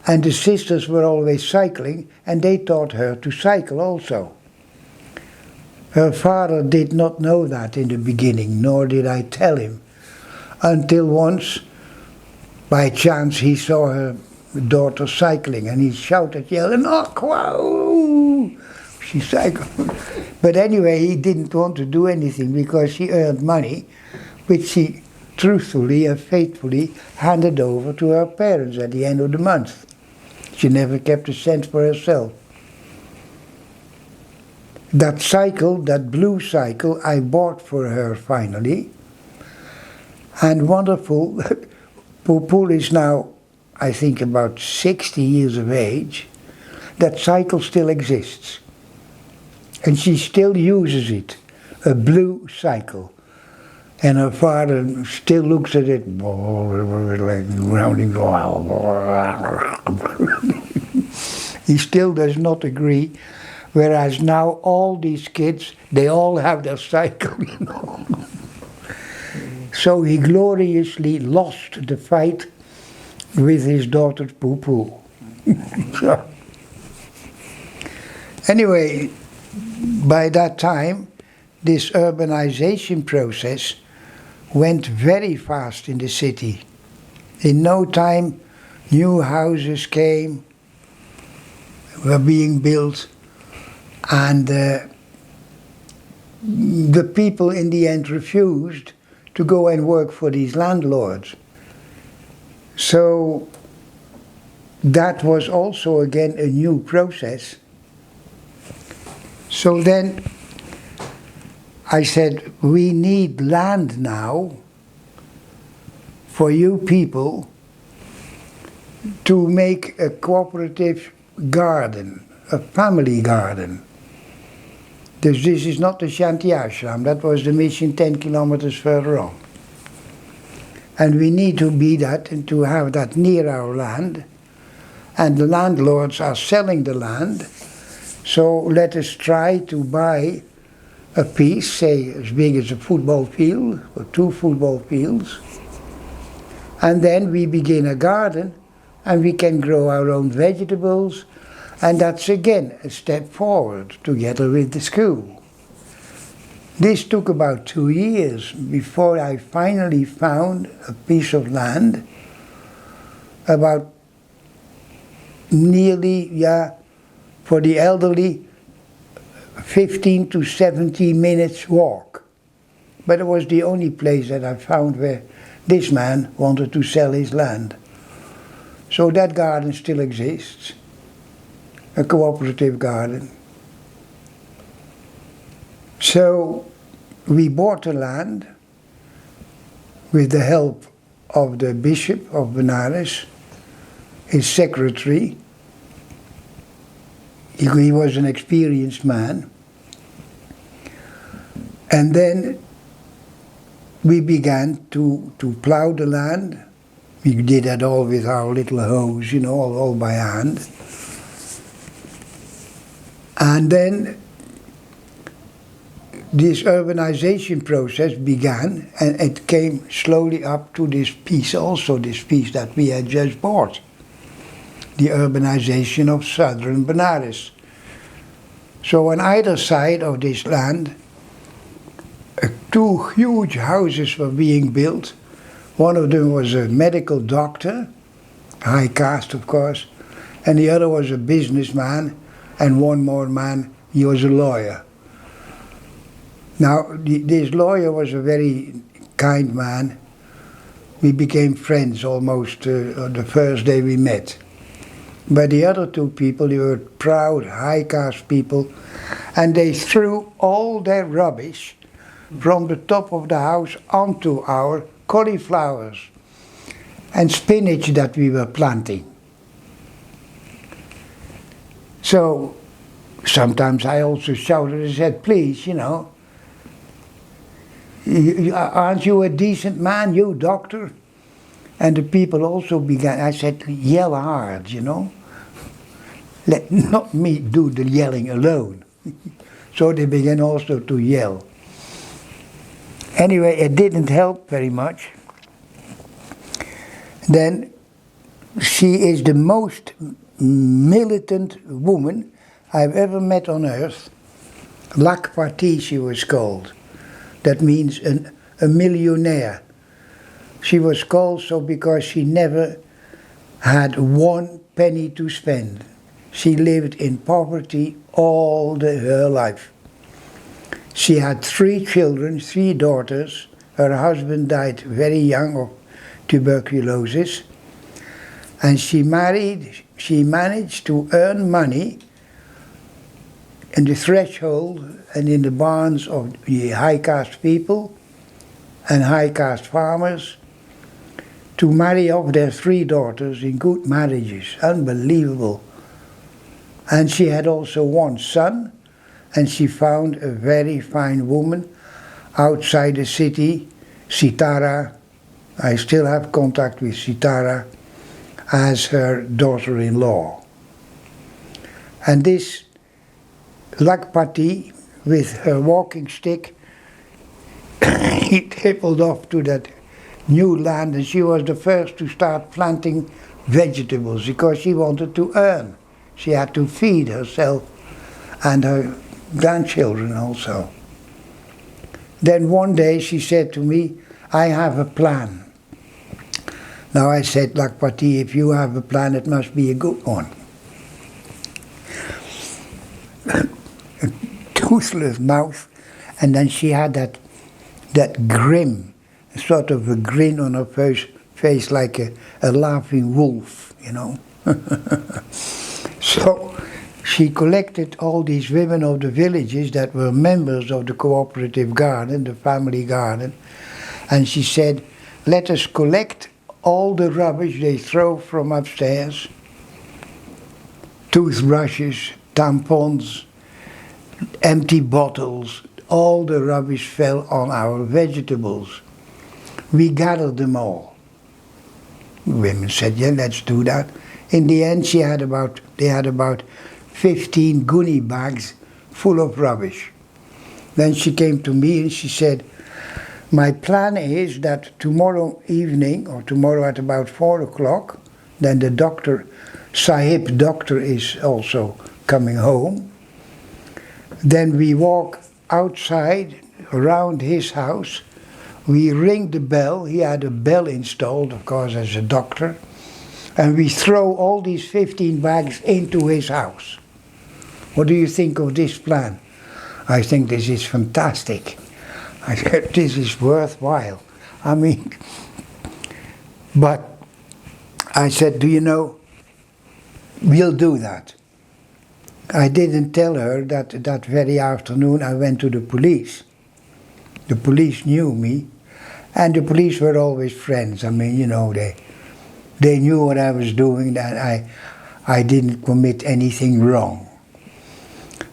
And the sisters were always cycling, and they taught her to cycle also. Her father did not know that in the beginning, nor did I tell him, until once, by chance, he saw her daughter cycling, and he shouted, yelling, "Oh, wow!" She cycled. But anyway, he didn't want to do anything because she earned money, which she truthfully and faithfully handed over to her parents at the end of the month. She never kept a cent for herself. That cycle, that blue cycle, I bought for her finally. And wonderful, Poo-poo is now, I think, about 60 years of age. That cycle still exists. And she still uses it, a blue cycle. And her father still looks at it, like rounding. He still does not agree. Whereas now all these kids, they all have their cycle, you know. So he gloriously lost the fight with his daughter Poo-poo. So, anyway, by that time, this urbanization process went very fast in the city. In no time, new houses came, were being built, and the people in the end refused to go and work for these landlords. So that was also again a new process. So then I said, we need land now for you people to make a cooperative garden, a family garden. This is not the Shanti Ashram, that was the mission 10 kilometers further on. And we need to be that and to have that near our land. And the landlords are selling the land, so let us try to buy a piece, say as big as a football field, or 2 football fields. And then we begin a garden, and we can grow our own vegetables. And that's again a step forward together with the school. This took about 2 years before I finally found a piece of land about nearly, for the elderly, 15 to 17 minutes walk. But it was the only place that I found where this man wanted to sell his land. So that garden still exists. a cooperative garden. So we bought the land with the help of the Bishop of Benares, his secretary. He was an experienced man. And then we began to plow the land. We did that all with our little hoes, you know, all by hand. And then this urbanization process began, and it came slowly up to this piece also, this piece that we had just bought. The urbanization of southern Benares. So on either side of this land, two huge houses were being built. One of them was a medical doctor, high caste of course, and the other was a businessman, and one more man, he was a lawyer. Now, this lawyer was a very kind man. We became friends almost on the first day we met. But the other two people, they were proud, high caste people, and they threw all their rubbish from the top of the house onto our cauliflowers and spinach that we were planting. So sometimes I also shouted and said, please, you know, aren't you a decent man, you doctor? And the people also began, I said, yell hard, you know. Let not me do the yelling alone. So they began also to yell. Anyway, it didn't help very much. Then she is the most militant woman I've ever met on earth. Lakpati she was called. That means a millionaire. She was called so because she never had 1 penny to spend. She lived in poverty all her life. She had 3 children, 3 daughters. Her husband died very young of tuberculosis. And she managed to earn money in the threshold and in the barns of the high caste people and high caste farmers to marry off their 3 daughters in good marriages. Unbelievable. And she had also 1 son, and she found a very fine woman outside the city, Sitara. I still have contact with Sitara as her daughter-in-law. And this Lakpati, with her walking stick, he tripled off to that new land, and she was the first to start planting vegetables because she wanted to earn. She had to feed herself and her grandchildren also. Then one day she said to me, I have a plan. Now I said, Lakpati, if you have a plan, it must be a good one. A toothless mouth, and then she had that grin, sort of a grin on her face like a laughing wolf, you know. So she collected all these women of the villages that were members of the cooperative garden, the family garden, and she said, let us collect all the rubbish they throw from upstairs, toothbrushes, tampons, empty bottles, all the rubbish fell on our vegetables. We gathered them all. Women said, yeah, let's do that. In the end, they had about 15 gunny bags full of rubbish. Then she came to me and she said, my plan is that tomorrow evening, or tomorrow at about 4 o'clock, then the doctor, Sahib doctor, is also coming home. Then we walk outside around his house. We ring the bell. He had a bell installed, of course, as a doctor. And we throw all these 15 bags into his house. What do you think of this plan? I think this is fantastic. I said, this is worthwhile. I mean, but I said, do you know, we'll do that. I didn't tell her that that very afternoon I went to the police. The police knew me, and the police were always friends. I mean, you know, they knew what I was doing, that I didn't commit anything wrong.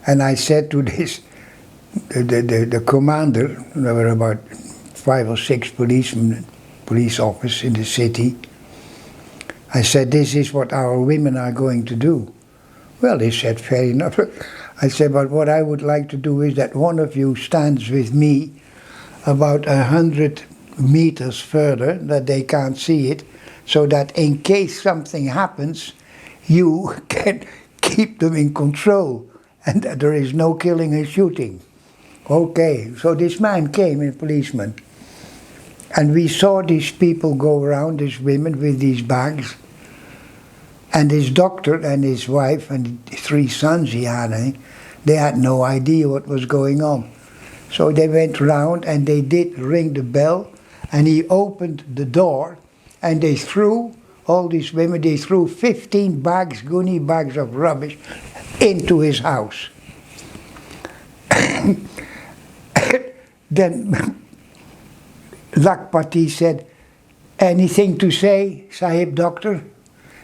And I said to the commander, there were about 5 or 6 policemen, police officers in the city. I said, this is what our women are going to do. Well, they said, fair enough. I said, but what I would like to do is that one of you stands with me about 100 meters further, that they can't see it, so that in case something happens, you can keep them in control, and that there is no killing and shooting. Okay, so this man came, a policeman, and we saw these people go around, these women with these bags, and his doctor and his wife and 3 sons he had, they had no idea what was going on. So they went round and they did ring the bell, and he opened the door, and they threw, all these women, they threw 15 bags, gunny bags of rubbish into his house. Then Lakpati said, anything to say, Sahib Doctor?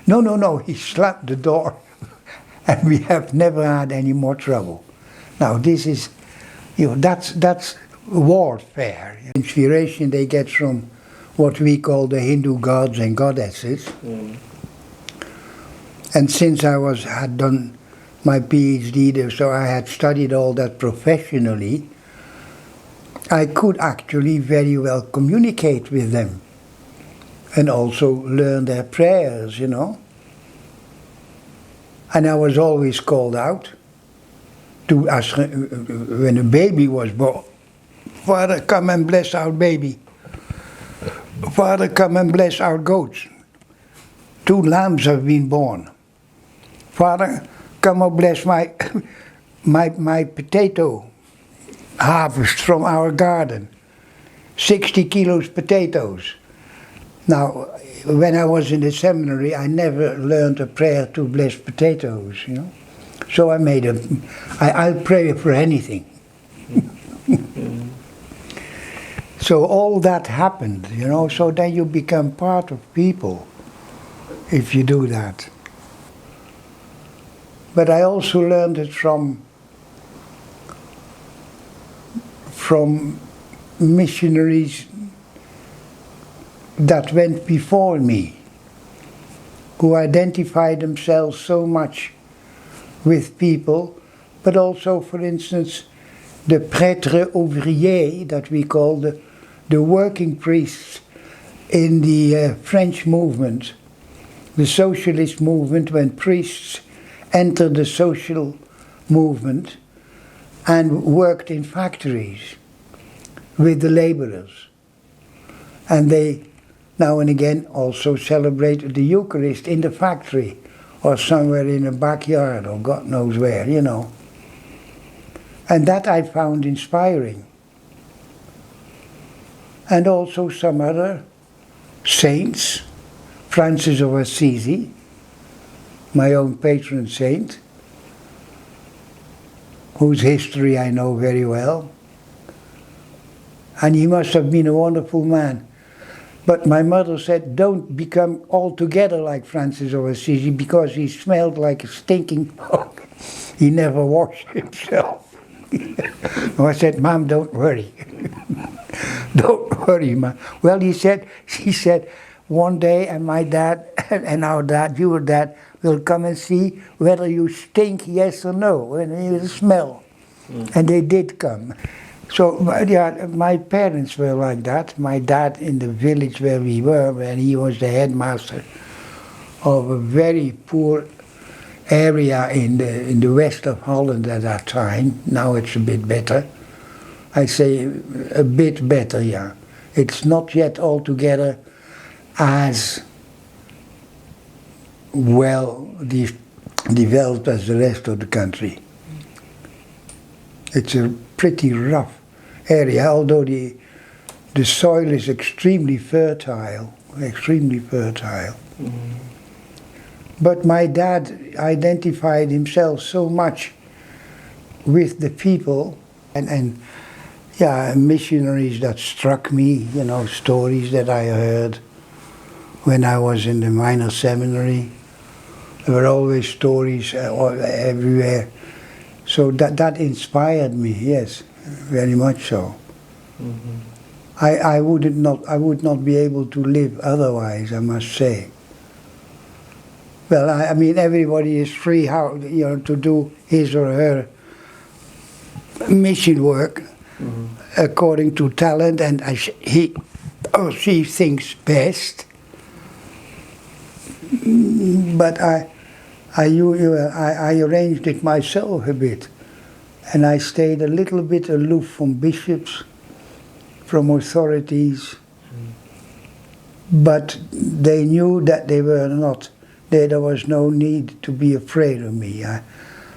No, he slapped the door, and we have never had any more trouble. Now this is, you know, that's warfare. Inspiration they get from what we call the Hindu gods and goddesses. Mm. And since I had done my PhD there, so I had studied all that professionally, I could actually very well communicate with them and also learn their prayers, you know. And I was always called out to ask, when a baby was born, Father, come and bless our baby. Father, come and bless our goats. 2 lambs have been born. Father, come and bless my potato harvest from our garden. 60 kilos potatoes. Now, when I was in the seminary, I never learned a prayer to bless potatoes, you know. So I made I'll pray for anything. So all that happened, you know, so then you become part of people if you do that. But I also learned it from missionaries that went before me, who identified themselves so much with people, but also, for instance, the prêtres ouvriers, that we call the working priests in the French movement, the socialist movement, when priests entered the social movement and worked in factories with the laborers. And they now and again also celebrated the Eucharist in the factory or somewhere in a backyard or God knows where, you know. And that I found inspiring. And also some other saints, Francis of Assisi, my own patron saint, whose history I know very well. And he must have been a wonderful man. But my mother said, don't become altogether like Francis of Assisi, because he smelled like a stinking dog. He never washed himself. I said, Mom, don't worry. Don't worry, Mom. Well, she said, one day, and my dad, and our dad, your dad, will come and see whether you stink, yes or no, and you will smell. Mm. And they did come. So, yeah, my parents were like that. My dad in the village where we were, when he was the headmaster of a very poor area in the west of Holland at that time. Now it's a bit better. I say a bit better, yeah. It's not yet altogether as well developed as the rest of the country. It's a pretty rough area, although the soil is extremely fertile, extremely fertile. Mm. But my dad identified himself so much with the people and yeah, missionaries that struck me, you know, stories that I heard when I was in the minor seminary. There were always stories everywhere. So that inspired me, yes, very much so. Mm-hmm. I would not be able to live otherwise, I must say. Well, I mean, everybody is free how, you know, to do his or her mission work according to talent and as he or she thinks best. But I arranged it myself a bit, and I stayed a little bit aloof from bishops, from authorities, but they knew that they were not, there was no need to be afraid of me.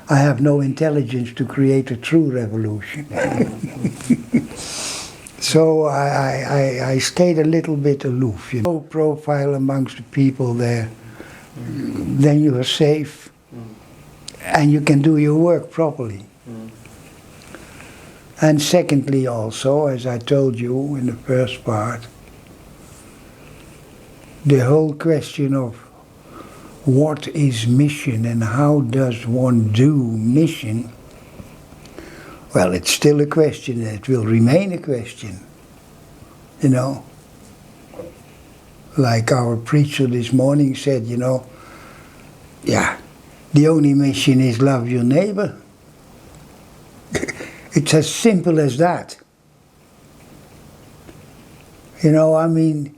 I have no intelligence to create a true revolution. So I stayed a little bit aloof, you know. Low profile amongst the people there. Then you are safe and you can do your work properly. And secondly also, as I told you in the first part, the whole question of what is mission and how does one do mission, well, it's still a question, and it will remain a question, you know. Like our preacher this morning said, you know, yeah, the only mission is love your neighbor. It's as simple as that. You know, I mean,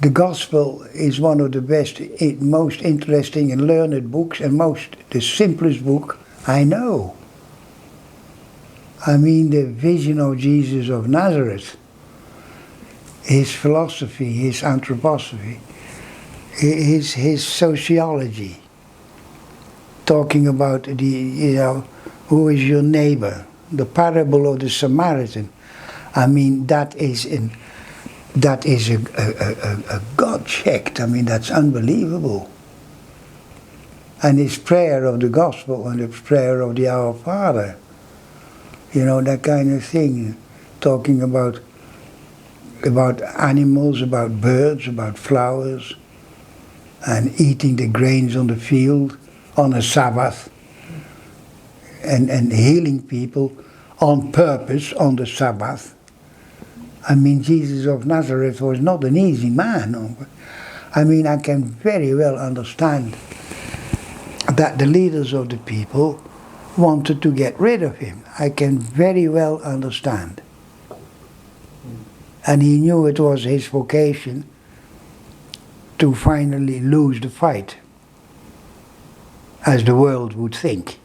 the gospel is one of the best, most interesting and learned books, and the simplest book I know. I mean, the vision of Jesus of Nazareth, his philosophy, his anthroposophy, his sociology, talking about the, you know, who is your neighbor, the parable of the Samaritan. I mean, that is a God checked. I mean, that's unbelievable. And his prayer of the gospel and the prayer of the Our Father, you know, that kind of thing, talking about animals, about birds, about flowers, and eating the grains on the field on a Sabbath, and healing people on purpose on the Sabbath. I mean, Jesus of Nazareth was not an easy man. I mean, I can very well understand that the leaders of the people wanted to get rid of him. I can very well understand. And he knew it was his vocation to finally lose the fight, as the world would think.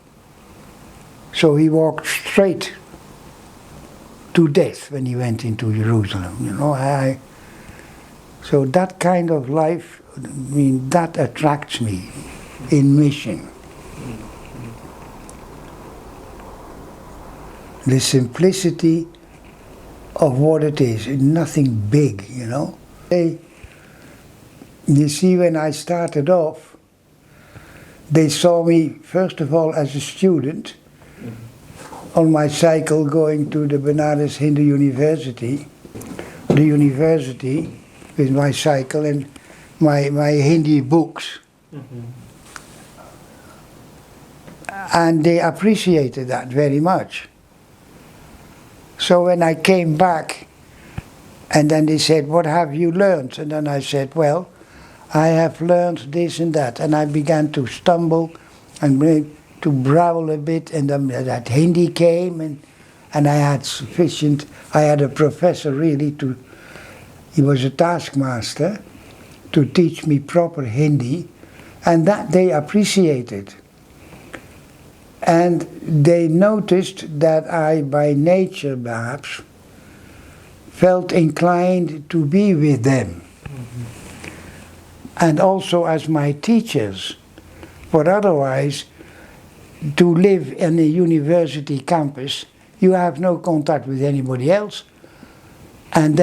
So he walked straight to death when he went into Jerusalem, you know. So that kind of life, I mean, that attracts me in mission. The simplicity of what it is, nothing big, you know. You see, when I started off, they saw me, first of all, as a student on my cycle going to the Banaras Hindu University, the university with my cycle and my Hindi books. And they appreciated that very much. So when I came back, and then they said, what have you learned? And then I said, well, I have learned this and that. And I began to stumble and to growl a bit, and then that Hindi came, and I had I had a professor really he was a taskmaster, to teach me proper Hindi, and that they appreciated. And they noticed that I, by nature perhaps, felt inclined to be with them. And also as my teachers, for otherwise, to live in a university campus, you have no contact with anybody else. And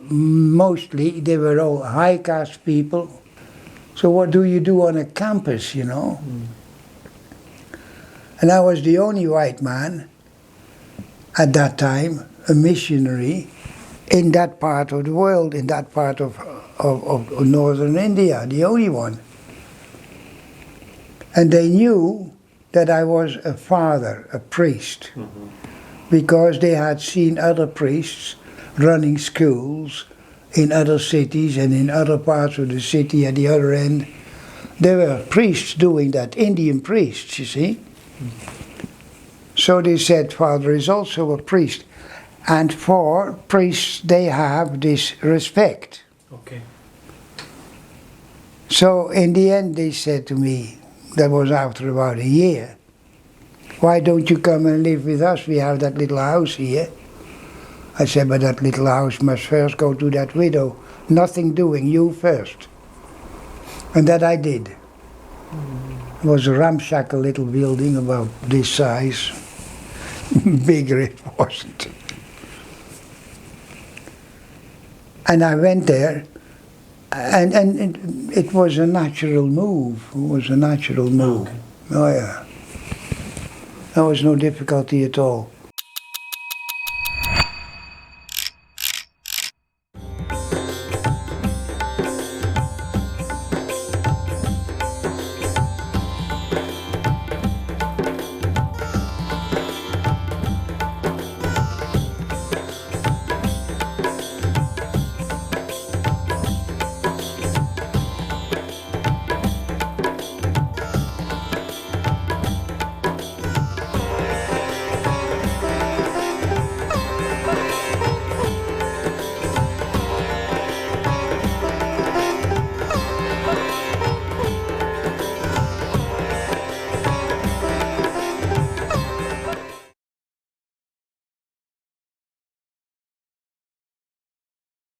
mostly they were all high caste people, So what do you do on a campus, you know? And I was the only white man at that time, a missionary, in that part of the world, in that part of northern India, the only one. And they knew that I was a father, a priest, because they had seen other priests running schools in other cities and in other parts of the city at the other end. There were priests doing that, Indian priests, you see. So they said, Father is also a priest. And for priests, they have this respect. Okay. So in the end, they said to me, that was after about a year, why don't you come and live with us? We have that little house here. I said, but that little house must first go to that widow. Nothing doing, you first. And that I did. It was a ramshackle little building about this size. Bigger it wasn't. And I went there, and it was a natural move. It was a natural move. Okay. Oh yeah. There was no difficulty at all.